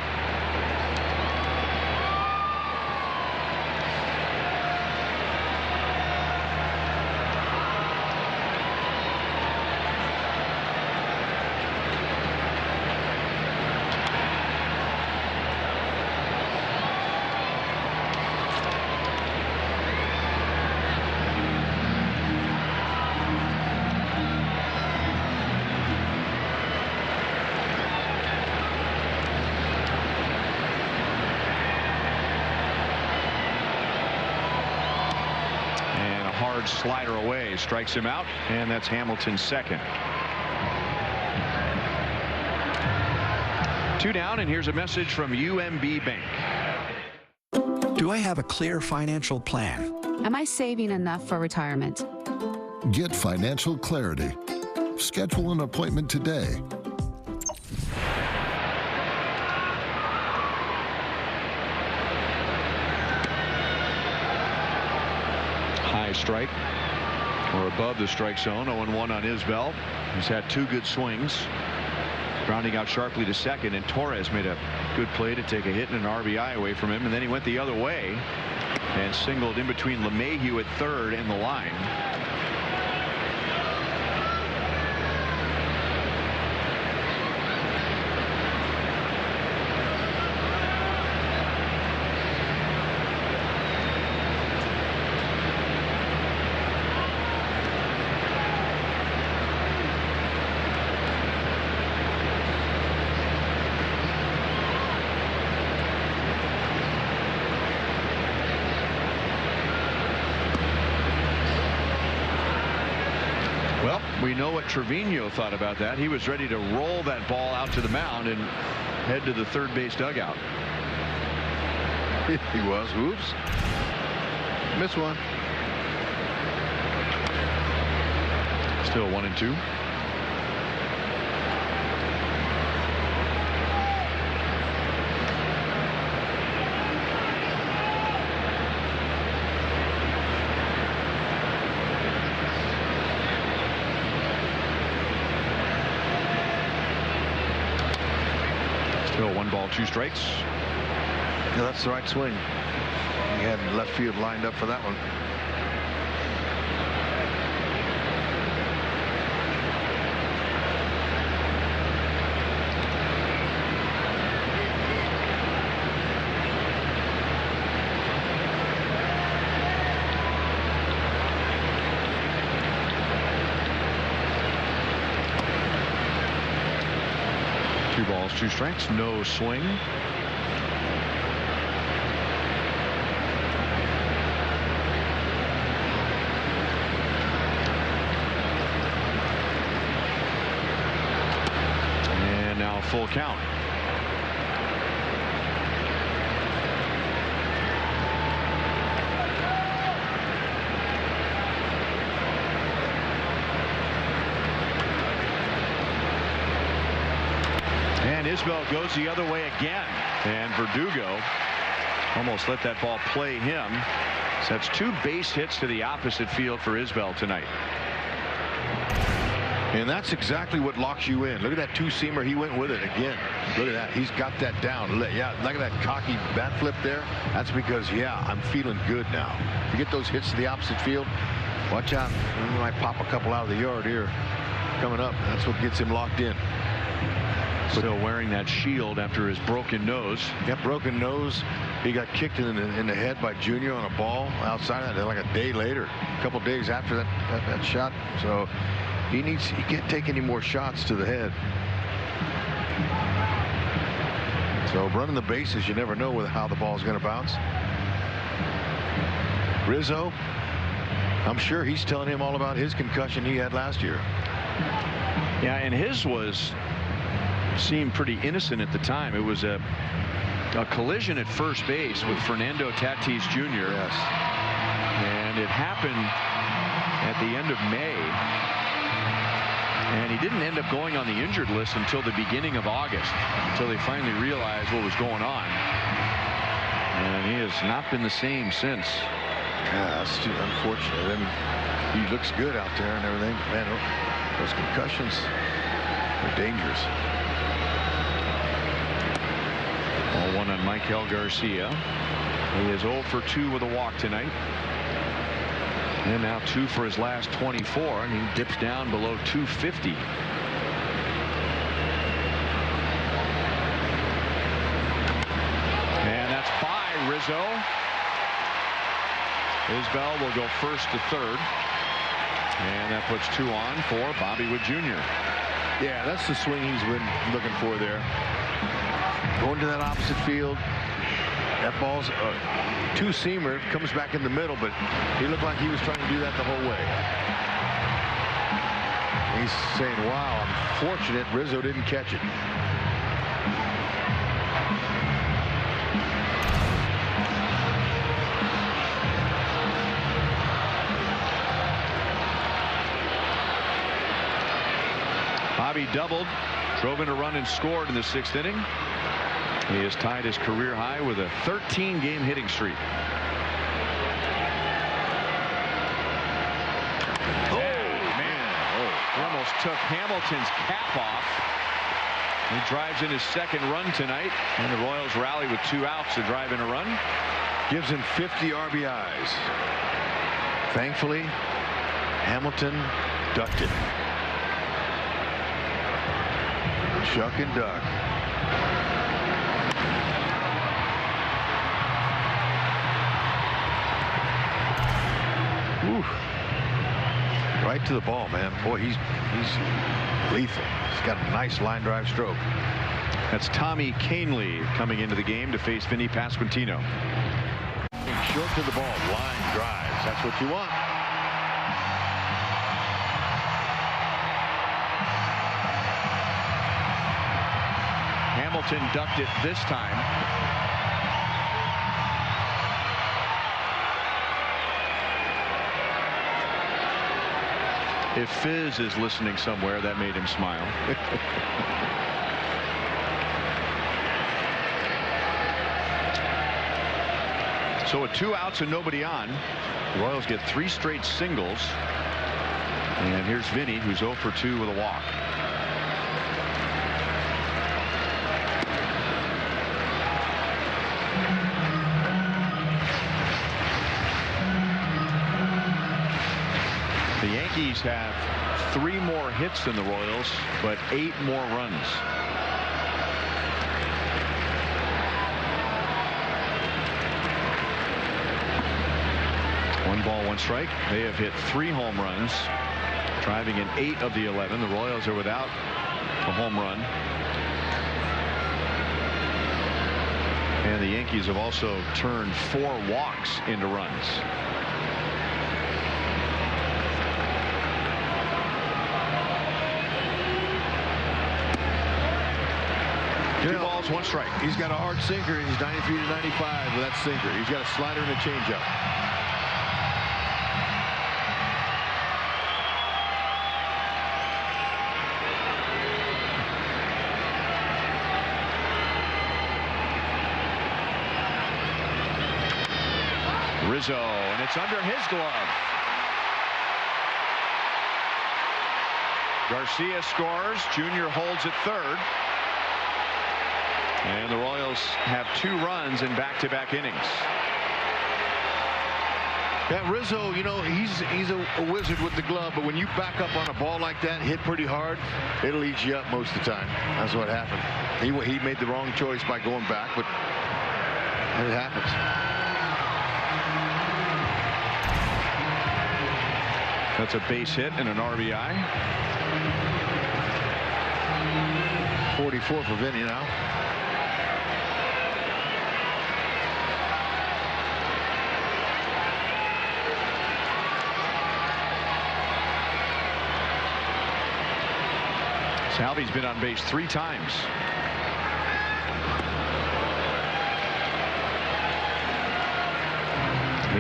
Slider away, strikes him out, and that's Hamilton's second. 2 down, and here's a message from UMB Bank. Do I have a clear financial plan? Am I saving enough for retirement? Get financial clarity. Schedule an appointment today. Strike or above the strike zone. 0-1 on Isbell. He's had 2 good swings, grounding out sharply to second, and Torres made a good play to take a hit and an RBI away from him, and then he went the other way and singled in between LeMahieu at third and the line. We know what Trevino thought about that. He was ready to roll that ball out to the mound and head to the third base dugout. He was. Oops. Missed one. Still 1 and 2. Still 1 ball, 2 strikes. Yeah, that's the right swing. He had left field lined up for that one. Two balls, 2 strikes, no swing. And now full count. And Isbell goes the other way again, and Verdugo almost let that ball play him. So that's 2 base hits to the opposite field for Isbell tonight. And that's exactly what locks you in. Look at that 2-seamer. He went with it again. Look at that. He's got that down. Yeah, look at that cocky bat flip there. That's because, yeah, I'm feeling good now. You get those hits to the opposite field, watch out. He might pop a couple out of the yard here coming up. That's what gets him locked in. Still wearing that shield after his broken nose. Yep, broken nose. He got kicked in the head by Junior on a ball outside of that like a day later, a couple days after that shot. So He can't take any more shots to the head. So running the bases, you never know how the ball's going to bounce. Rizzo, I'm sure he's telling him all about his concussion he had last year. Yeah, and his seemed pretty innocent at the time. It was a collision at first base with Fernando Tatis Jr. Yes. And it happened at the end of May. And he didn't end up going on the injured list until the beginning of August, until they finally realized what was going on. And he has not been the same since. Yeah, that's too unfortunate. And he looks good out there and everything. Man, those concussions are dangerous. 0-1 on Michael Garcia. He is 0 for 2 with a walk tonight. And now 2 for his last 24, and he dips down below 250. And that's by Rizzo. Isbell will go first to third. And that puts 2 on for Bobby Wood Jr. Yeah, that's the swing he's been looking for there. Going to that opposite field. That ball's a two-seamer, comes back in the middle, but he looked like he was trying to do that the whole way. He's saying, wow, I'm fortunate Rizzo didn't catch it. Bobby doubled, drove in a run and scored in the 6th inning. He has tied his career high with a 13-game hitting streak. Oh, man. He almost took Hamilton's cap off. He drives in his 2nd run tonight, and the Royals rally with 2 outs to drive in a run. Gives him 50 RBIs. Thankfully, Hamilton ducked it. Chuck and duck. Ooh. Right to the ball, man. Boy, he's lethal. He's got a nice line drive stroke. That's Tommy Canely coming into the game to face Vinny Pasquantino. Short to the ball, line drives. That's what you want. Hamilton ducked it this time. If Fizz is listening somewhere, that made him smile. So with 2 outs and nobody on, the Royals get 3 straight singles. And here's Vinny, who's 0 for 2 with a walk. The Yankees have 3 more hits than the Royals, but 8 more runs. One ball, 1 strike. They have hit 3 home runs, driving in 8 of the 11. The Royals are without a home run. And the Yankees have also turned 4 walks into runs. Two balls, 1 strike. He's got a hard sinker, and he's 93 to 95 with that sinker. He's got a slider and a changeup. Rizzo, and it's under his glove. Garcia scores. Jr. holds at third. And the Royals have 2 runs in back-to-back innings. Yeah, Rizzo, you know, he's a wizard with the glove, but when you back up on a ball like that, hit pretty hard, it'll eat you up most of the time. That's what happened. He made the wrong choice by going back, but it happens. That's a base hit and an RBI. 44 for Vinny now. Salvi's been on base 3 times.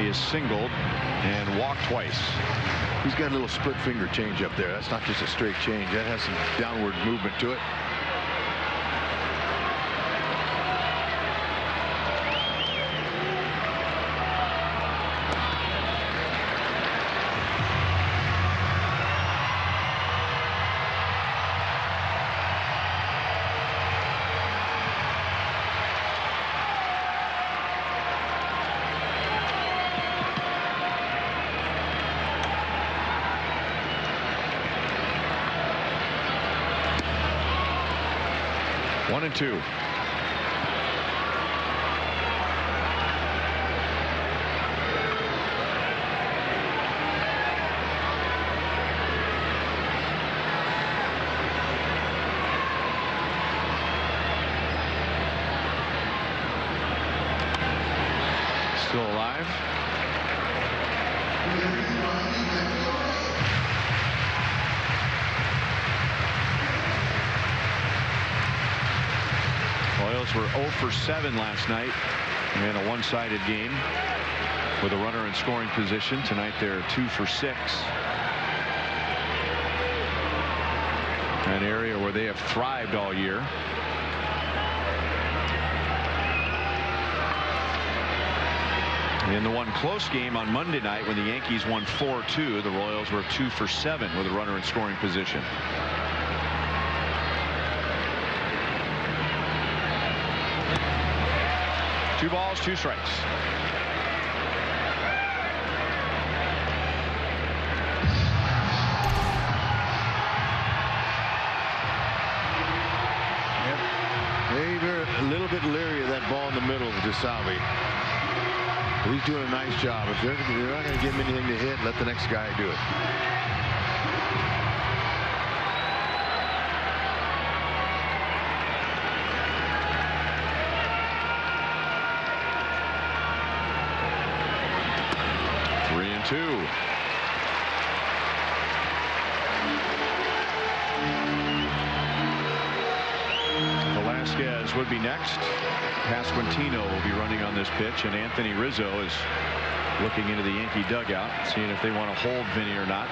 He is singled and walked twice. He's got a little split finger change up there. That's not just a straight change. That has some downward movement to it. One and two. Still alive. Royals were 0 for 7 last night in a one-sided game with a runner in scoring position. Tonight they're 2 for 6. An area where they have thrived all year. In the one close game on Monday night when the Yankees won 4-2, the Royals were 2 for 7 with a runner in scoring position. Two balls, 2 strikes. Yep. They're a little bit leery of that ball in the middle to Salvi. He's doing a nice job. If they're not going to give him anything to hit, let the next guy do it. Two. Velasquez would be next. Pasquantino will be running on this pitch, and Anthony Rizzo is looking into the Yankee dugout, seeing if they want to hold Vinny or not.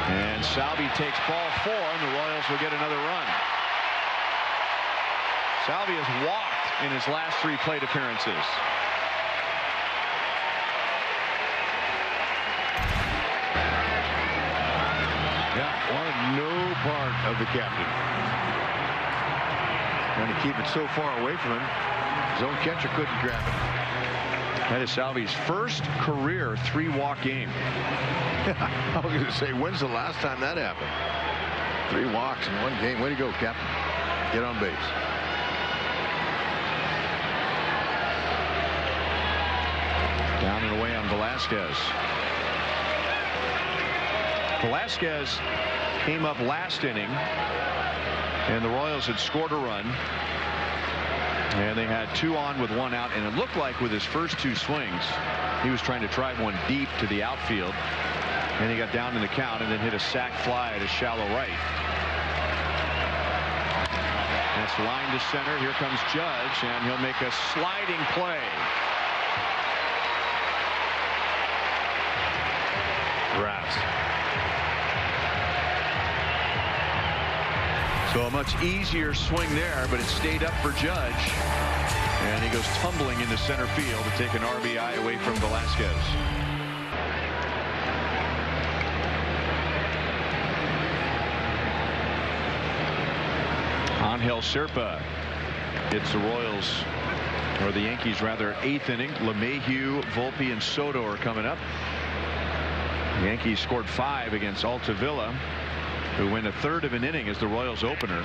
And Salvi takes ball 4, and the Royals will get another run. Salvi has walked in his last 3 plate appearances. Wanted no part of the captain. Trying to keep it so far away from him, his own catcher couldn't grab it. That is Salvi's first career 3-walk game. I was going to say, when's the last time that happened? 3 walks in one game. Way to go, Captain. Get on base. Down and away on Velasquez. Velasquez came up last inning, and the Royals had scored a run, and they had 2 on with 1 out, and it looked like with his first 2 swings he was trying to drive one deep to the outfield, and he got down in the count and then hit a sac fly at a shallow right. That's line to center. Here comes Judge, and he'll make a sliding play. Rats. So a much easier swing there, but it stayed up for Judge. And he goes tumbling into center field to take an RBI away from Velasquez. Angel Serpa hits the Royals, or the Yankees rather, 8th inning. LeMahieu, Volpe, and Soto are coming up. The Yankees scored 5 against Altavilla, who went a third of an inning as the Royals opener.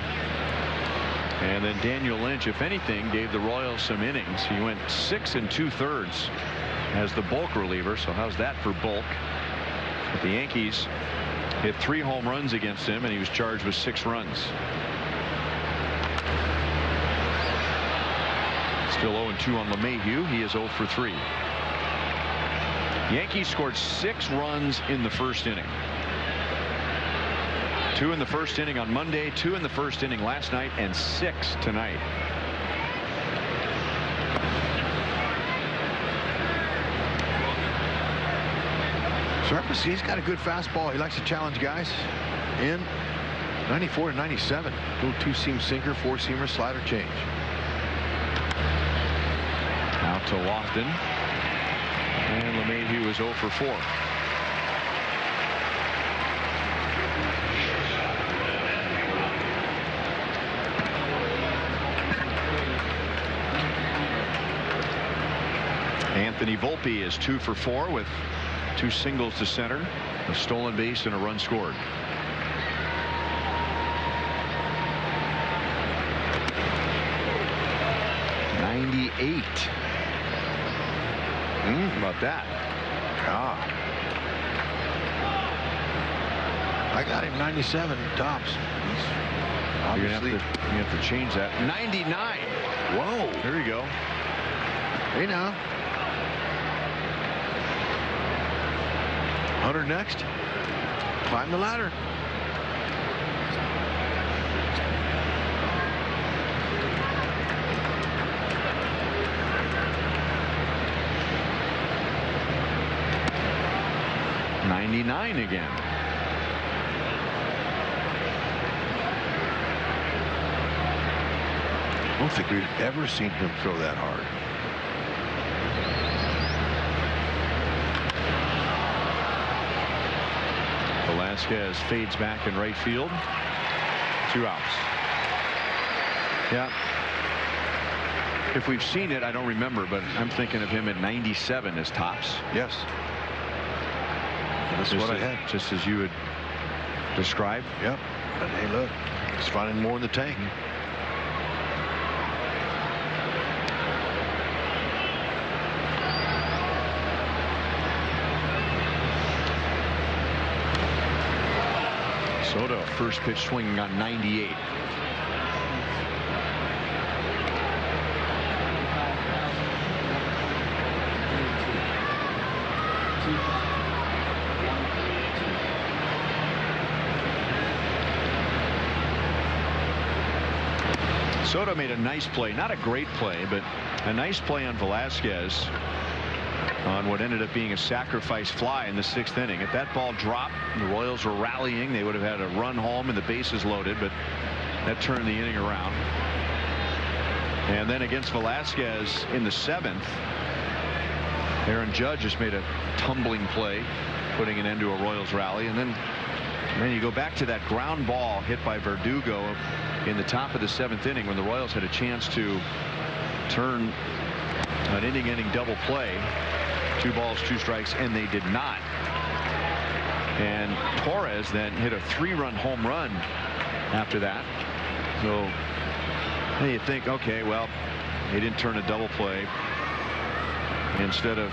And then Daniel Lynch, if anything, gave the Royals some innings. He went 6 2/3 as the bulk reliever. So how's that for bulk? But the Yankees hit 3 home runs against him, and he was charged with 6 runs. Still 0-2 on LeMahieu. He is 0 for 3. Yankees scored 6 runs in the first inning. 2 in the first inning on Monday, 2 in the first inning last night, and 6 tonight. Sharpus, he's got a good fastball. He likes to challenge guys. In 94 to 97. Little 2-seam sinker, 4-seamer, slider change. Out to Lofton. And LeMahieu was 0 for 4. Anthony Volpe is 2 for 4 with 2 singles to center, a stolen base, and a run scored. '98. How about that? I got him 97 tops. You're gonna have to change that. 99. Whoa. There you go. Hey now. 100 next. Climb the ladder. '99 again. I don't think we've ever seen him throw that hard. Velasquez fades back in right field. 2 outs. Yeah. If we've seen it, I don't remember, but I'm thinking of him at 97 as tops. Yes. That's what I had. Just as you would describe. Yep. But hey, look, he's finding more in the tank. Soto, first pitch swinging on 98. Soto made a nice play, not a great play, but a nice play on Velasquez on what ended up being a sacrifice fly in the 6th inning. If that ball dropped, the Royals were rallying. They would have had a run home and the bases loaded, but that turned the inning around. And then against Velasquez in the 7th, Aaron Judge just made a tumbling play, putting an end to a Royals rally. And then you go back to that ground ball hit by Verdugo in the top of the 7th inning when the Royals had a chance to turn an inning-ending double play. 2 balls, 2 strikes, and they did not. And Torres then hit a 3-run home run after that. So hey, you think, okay, well, they didn't turn a double play. Instead of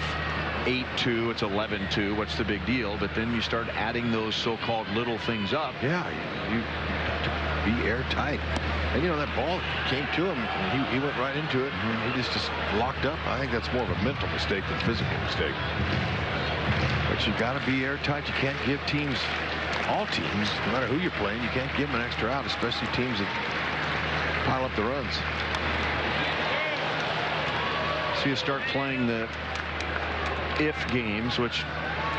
8-2, it's 11-2. What's the big deal? But then you start adding those so-called little things up. Yeah, you have to be airtight. And you know, that ball came to him, and he went right into it, and he just locked up. I think that's more of a mental mistake than a physical mistake. But you got to be airtight. You can't give teams, all teams, no matter who you're playing, you can't give them an extra out, especially teams that pile up the runs. So you start playing the if games, which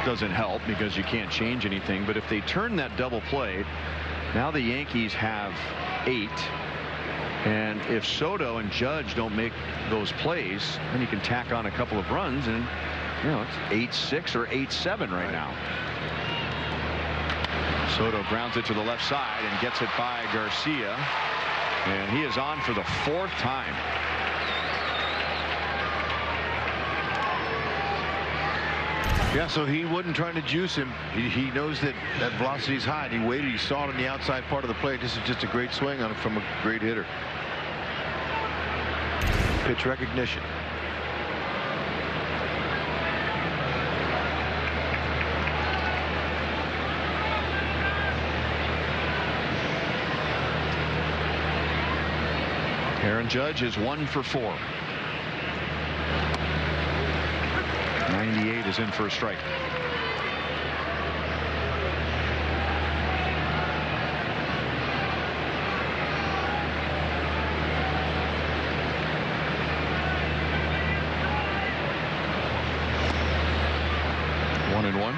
doesn't help because you can't change anything. But if they turn that double play, now the Yankees have 8. And if Soto and Judge don't make those plays, then you can tack on a couple of runs, and you know it's 8-6 or 8-7 right now. Soto grounds it to the left side and gets it by Garcia, and he is on for the 4th time. Yeah, so he wasn't trying to juice him. He knows that velocity is high. And he waited. He saw it on the outside part of the plate. This is just a great swing on it from a great hitter. Pitch recognition. And Judge is 1 for 4. 98 is in for a strike. One and one.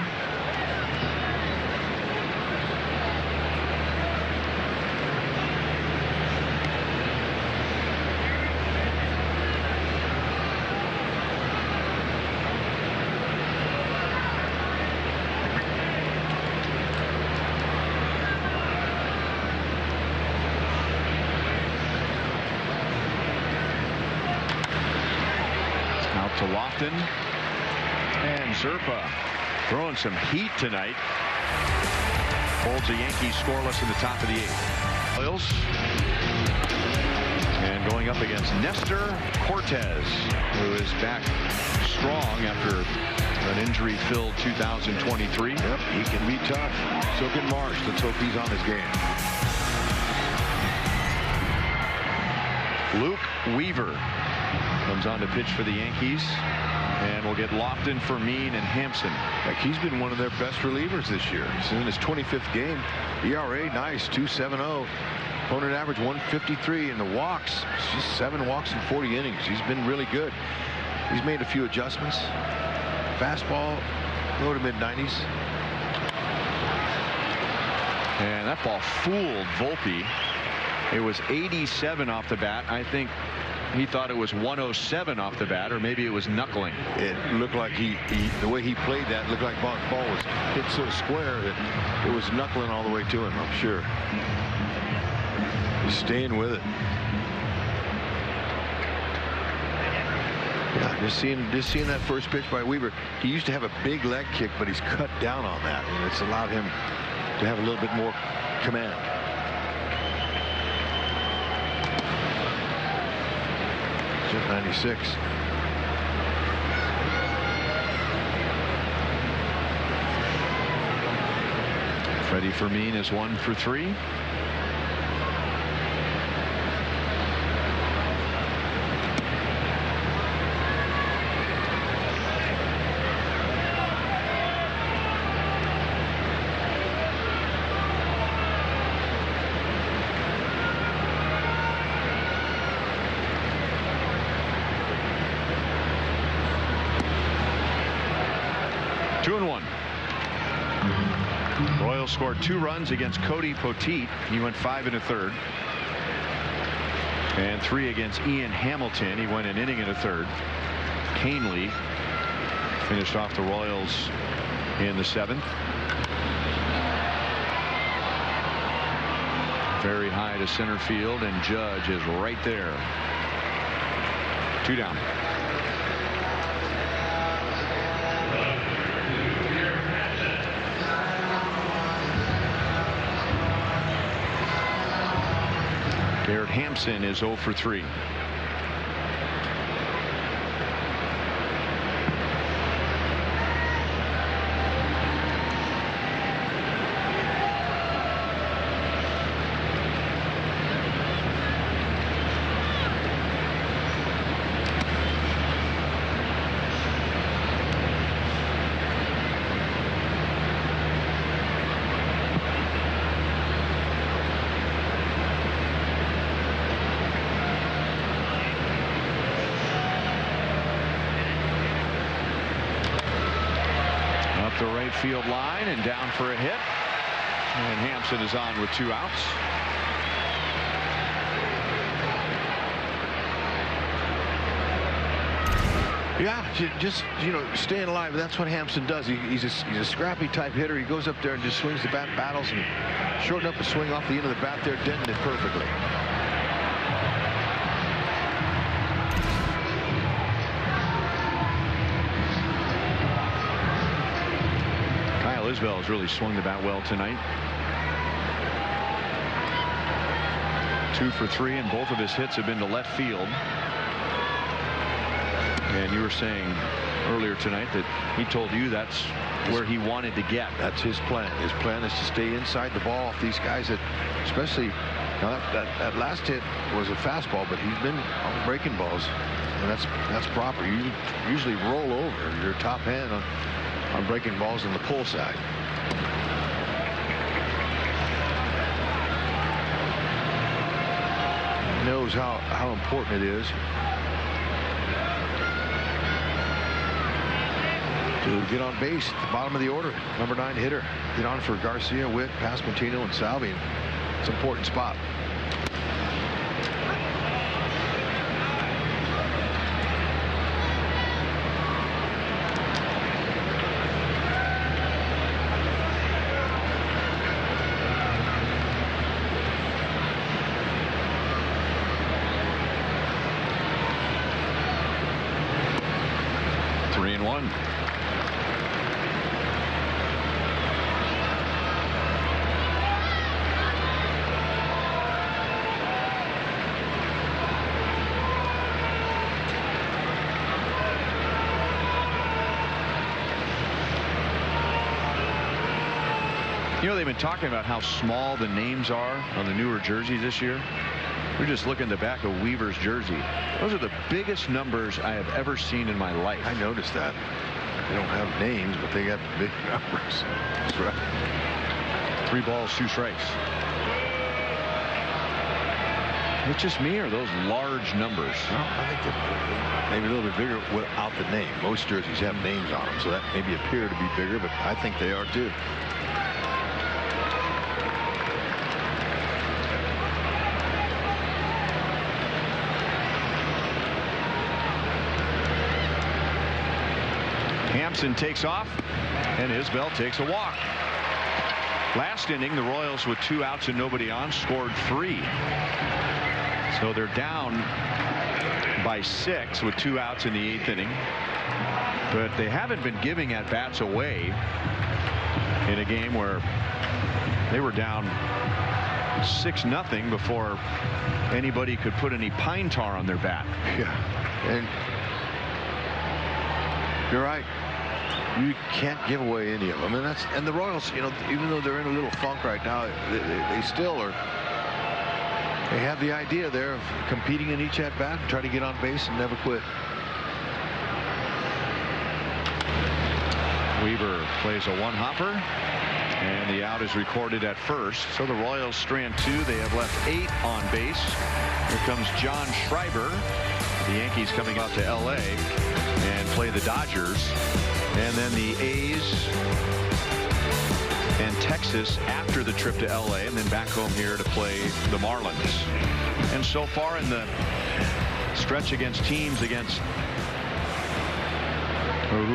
To Lofton, and Zerpa throwing some heat tonight. Holds the Yankees scoreless in the top of the 8th. Royals, and going up against Nestor Cortez, who is back strong after an injury-filled 2023. Yep, he can be tough. So can Marsh. Let's hope he's on his game. Luke Weaver comes on to pitch for the Yankees, and we'll get Lofton, Fermin, and Hampson. Like, he's been one of their best relievers this year. He's in his 25th game. ERA nice, 2.70. Opponent average 153, and the walks, just 7 walks in 40 innings. He's been really good. He's made a few adjustments. Fastball, low to mid-90s. And that ball fooled Volpe. It was 87 off the bat. I think he thought it was 107 off the bat, or maybe it was knuckling. It looked like the way he played that looked like the ball was hit so square that it was knuckling all the way to him, I'm sure. He's staying with it. Yeah, just seeing that first pitch by Weaver. He used to have a big leg kick, but he's cut down on that, and it's allowed him to have a little bit more command. Just 96. Freddie Fermin is 1 for 3. Royals scored 2 runs against Cody Poteet. He went 5 1/3. And 3 against Ian Hamilton. He went an inning and a third. Canely finished off the Royals in the 7th. Very high to center field, and Judge is right there. 2 down. Garrett Hampson is 0 for 3. The right field line and down for a hit, and Hampson is on with 2 outs. Yeah, just staying alive. That's what Hampson does. He's a scrappy type hitter. He goes up there and just swings the bat, battles, and shorten up a swing off the end of the bat there, denting it perfectly. Isbell has really swung the bat well tonight. 2 for 3, and both of his hits have been to left field. And you were saying earlier tonight that he told you that's where he wanted to get. That's his plan. His plan is to stay inside the ball. If these guys that, especially Now that last hit was a fastball, but he's been on breaking balls, and that's proper. You usually roll over your top hand on breaking balls on the pull side. He knows how important it is to get on base at the bottom of the order. Number 9 hitter. Get on for Garcia, Witt, Pasquantino, and Salvi. It's an important spot. You know, they've been talking about how small the names are on the newer jerseys this year. We're just looking at the back of Weaver's jersey. Those are the biggest numbers I have ever seen in my life. I noticed that. They don't have names, but they got big numbers. That's right. 3 balls, 2 strikes. It's just me, or those large numbers? Well, I think that maybe a little bit bigger without the name. Most jerseys have names on them, so that maybe appear to be bigger, but I think they are too. Hampson takes off, and Isbell takes a walk. Last inning, the Royals with 2 outs and nobody on scored 3. So they're down by 6 with 2 outs in the 8th inning. But they haven't been giving at-bats away in a game where they were down 6-0 before anybody could put any pine tar on their bat. Yeah, and you're right. You can't give away any of them, and the Royals, you know, even though they're in a little funk right now, they still are. They have the idea there of competing in each at bat, try to get on base and never quit. Weaver plays a 1-hopper, and the out is recorded at first. So the Royals strand 2. They have left 8 on base. Here comes John Schreiber. The Yankees coming out to LA and play the Dodgers, and then the A's and Texas after the trip to LA, and then back home here to play the Marlins. And so far in the stretch against teams who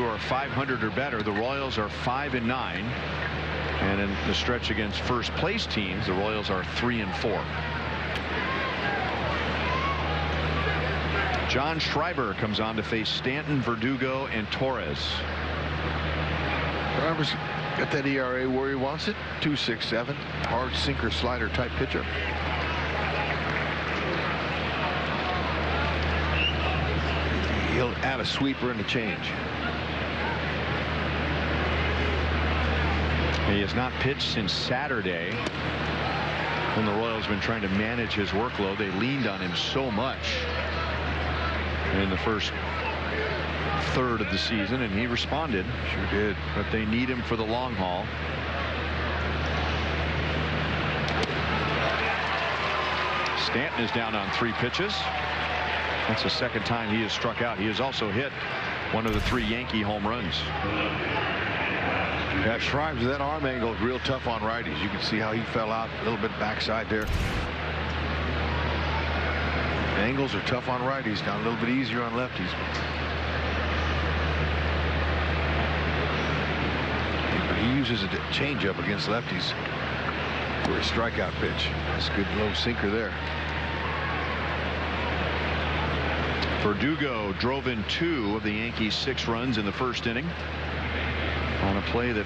are 500 or better, the Royals are 5-9, and in the stretch against first place teams, the Royals are 3-4. John Schreiber comes on to face Stanton, Verdugo, and Torres. Schreiber's got that ERA where he wants it, 2.67. Hard sinker slider type pitcher. He'll add a sweeper and a change. He has not pitched since Saturday, when the Royals have been trying to manage his workload. They leaned on him so much in the first third of the season, and he responded. Sure did. But they need him for the long haul. Stanton is down on 3 pitches. That's the second time he has struck out. He has also hit one of the 3 Yankee home runs. Yeah, Schreiber, that arm angle is real tough on righties. You can see how he fell out a little bit backside there. Angles are tough on righties, down a little bit easier on lefties. But he uses a changeup against lefties for a strikeout pitch. That's a good low sinker there. Verdugo drove in 2 of the Yankees' 6 runs in the first inning on a play that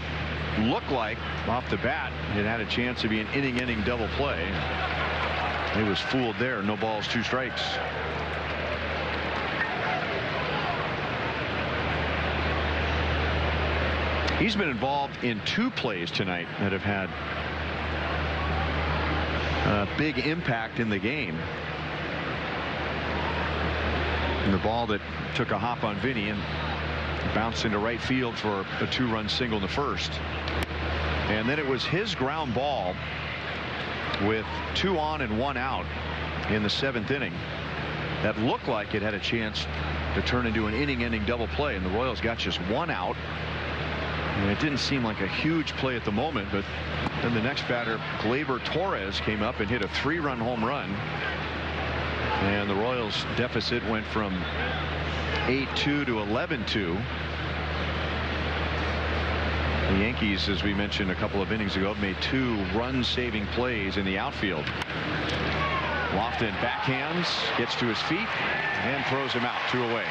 looked like off the bat it had a chance to be an inning-ending double play. He was fooled there. No balls, 2 strikes. He's been involved in 2 plays tonight that have had big impact in the game. And the ball that took a hop on Vinny and bounced into right field for a 2-run single in the first. And then it was his ground ball with 2 on and 1 out in the 7th inning that looked like it had a chance to turn into an inning-ending double play, and the Royals got just 1 out. And it didn't seem like a huge play at the moment, but then the next batter, Gleyber Torres, came up and hit a 3-run home run, and the Royals deficit went from 8-2 to 11-2. The Yankees, as we mentioned a couple of innings ago, made 2 run-saving plays in the outfield. Lofton backhands, gets to his feet, and throws him out. 2 away.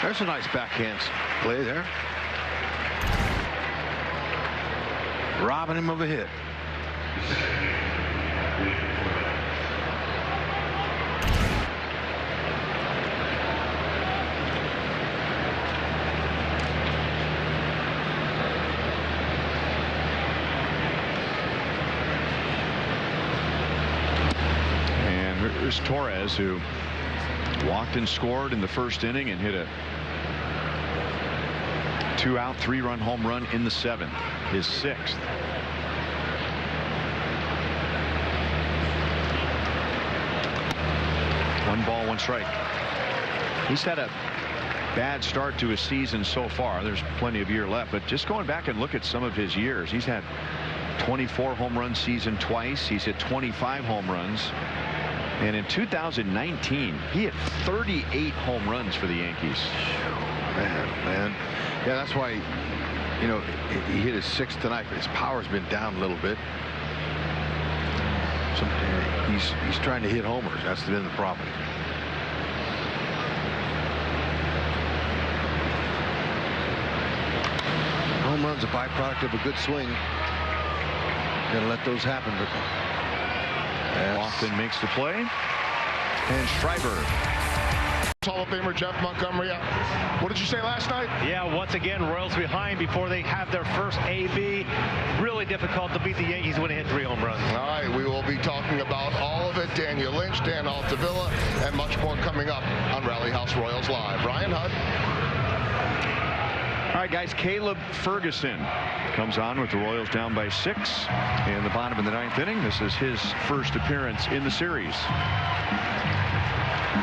There's a nice backhand play there. Robbing him of a hit. Here's Torres, who walked and scored in the first inning and hit a 2-out 3-run home run in the 7th, his 6th. One ball, 1 strike. He's had a bad start to his season so far. There's plenty of year left, but just going back and look at some of his years, he's had 24 home run season twice. He's hit 25 home runs. And in 2019, he hit 38 home runs for the Yankees. Man. Yeah, that's why, you know, he hit his 6th tonight, but his power's been down a little bit. He's trying to hit homers. That's been the problem. Home run's a byproduct of a good swing. Gotta let those happen. Lofton makes the play, and Schreiber. Hall of Famer Jeff Montgomery. What did you say last night? Yeah, once again, Royals behind before they have their first AB. Really difficult to beat the Yankees when they hit 3 home runs. All right, we will be talking about all of it. Daniel Lynch, Dan Altavilla, and much more coming up on Rally House Royals Live. Ryan Hudd. All right, guys, Caleb Ferguson comes on with the Royals down by 6 in the bottom of the 9th inning. This is his first appearance in the series.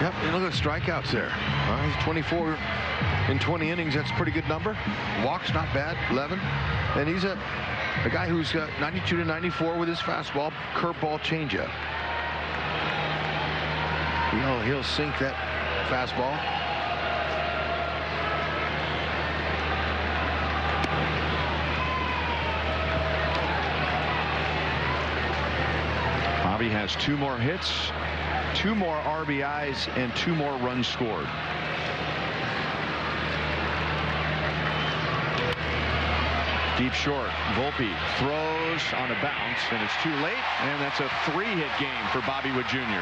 Yep, and look at the strikeouts there. All right, he's 24 in 20 innings. That's a pretty good number. Walks, not bad, 11. And he's a guy who's got 92 to 94 with his fastball, curveball, changeup. He'll sink that fastball. Bobby has 2 more hits, 2 more RBIs, and 2 more runs scored. Deep short. Volpe throws on a bounce, and it's too late, and that's a 3-hit game for Bobby Wood Jr.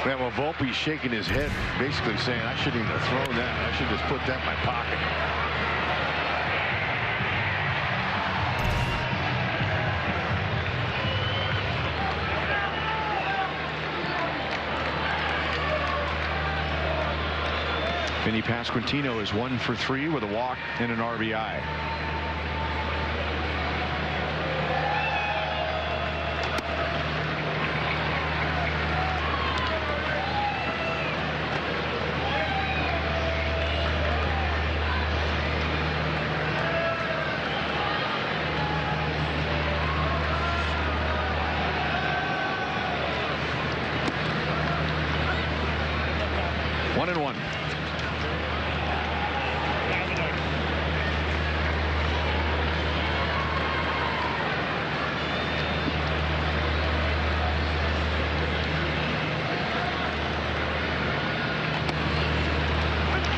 Man, well, Volpe's shaking his head, basically saying, I shouldn't even have thrown that. I should just put that in my pocket. Vinny Pasquantino is 1 for 3 with a walk and an RBI. One and one.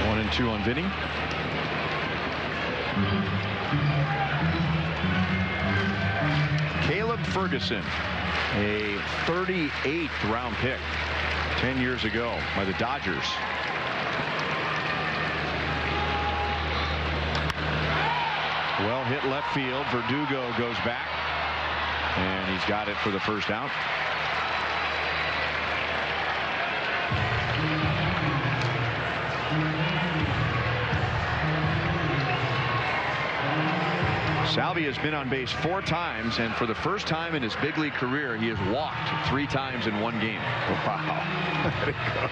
One and two on Vinny. Caleb Ferguson, a 38th round pick 10 years ago by the Dodgers. Well hit left field. Verdugo goes back, and he's got it for the first out. Salvi has been on base 4 times, and for the first time in his big league career, he has walked 3 times in one game. Wow. Let it go.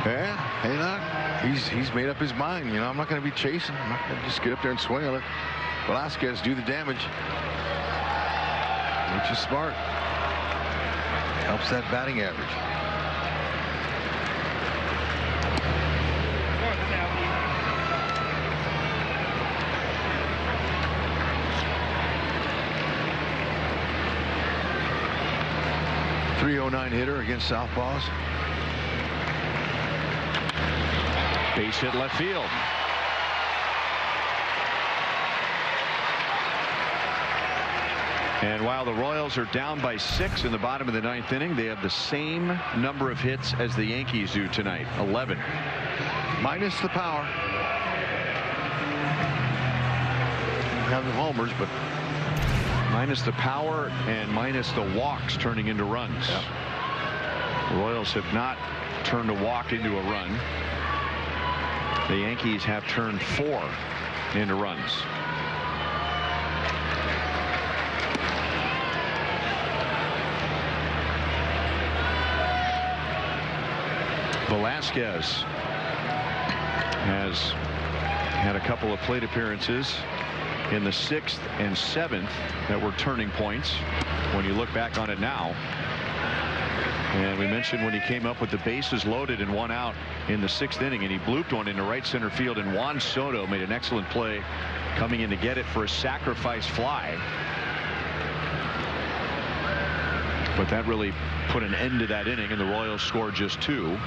Yeah, hey, look, he's made up his mind. You know, I'm not going to be chasing. I'm not going to just get up there and swing. I'll let Velasquez do the damage. Which is smart. Helps that batting average. .309 hitter against southpaws. Base hit left field. And while the Royals are down by 6 in the bottom of the 9th inning, they have the same number of hits as the Yankees do tonight, 11. Minus the power. Have the homers, but minus the power and minus the walks turning into runs. Yep. The Royals have not turned a walk into a run. The Yankees have turned 4 into runs. Velasquez has had a couple of plate appearances in the 6th and 7th that were turning points when you look back on it now. And we mentioned when he came up with the bases loaded and 1 out in the 6th inning, and he blooped one into right center field, and Juan Soto made an excellent play coming in to get it for a sacrifice fly. But that really put an end to that inning, and the Royals scored just 2.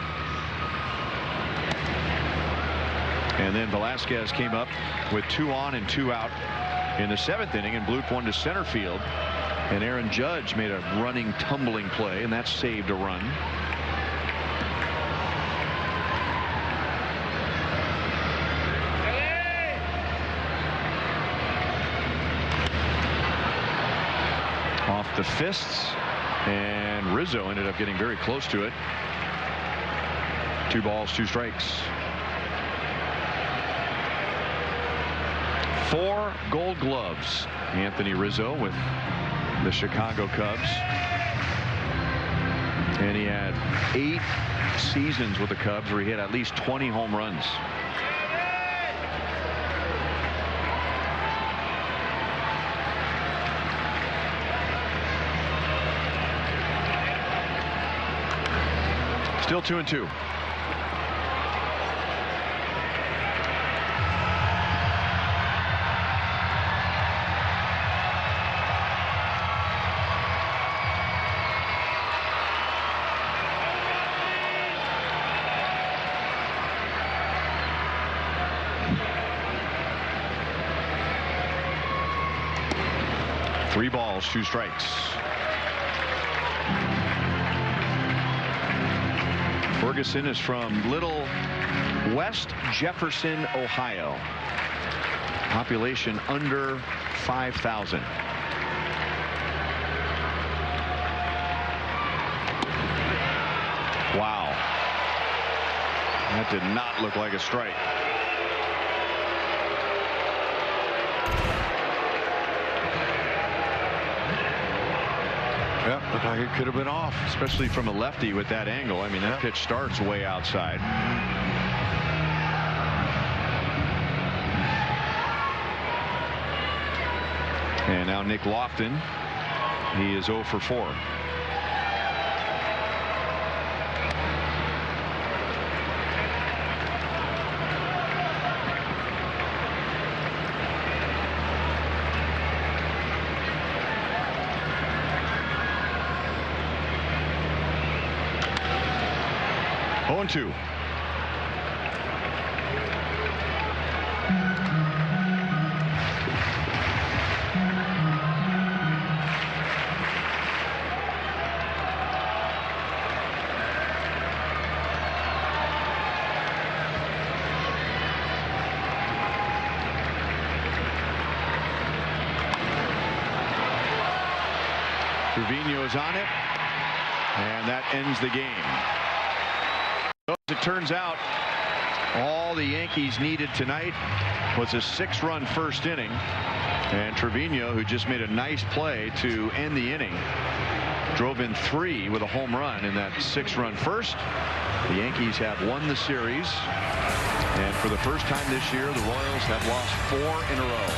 And then Velasquez came up with 2 on and 2 out in the 7th inning and blooped one to center field. And Aaron Judge made a running, tumbling play, and that saved a run. Off the fists, and Rizzo ended up getting very close to it. 2 balls, 2 strikes. 4 Gold Gloves. Anthony Rizzo with the Chicago Cubs. And he had 8 seasons with the Cubs where he had at least 20 home runs. Still 2-2. Three balls, 2 strikes. Ferguson is from Little West Jefferson, Ohio. Population under 5,000. Wow. That did not look like a strike. Yep, looked like it could have been off. Especially from a lefty with that angle. I mean, that pitch starts way outside. And now Nick Lofton. He is 0 for 4. Oh, and 2. Trevino is on it, and that ends the game. So as it turns out, all the Yankees needed tonight was a 6-run first inning, and Trevino, who just made a nice play to end the inning, drove in 3 with a home run in that 6-run first. The Yankees have won the series, and for the first time this year, the Royals have lost 4 in a row.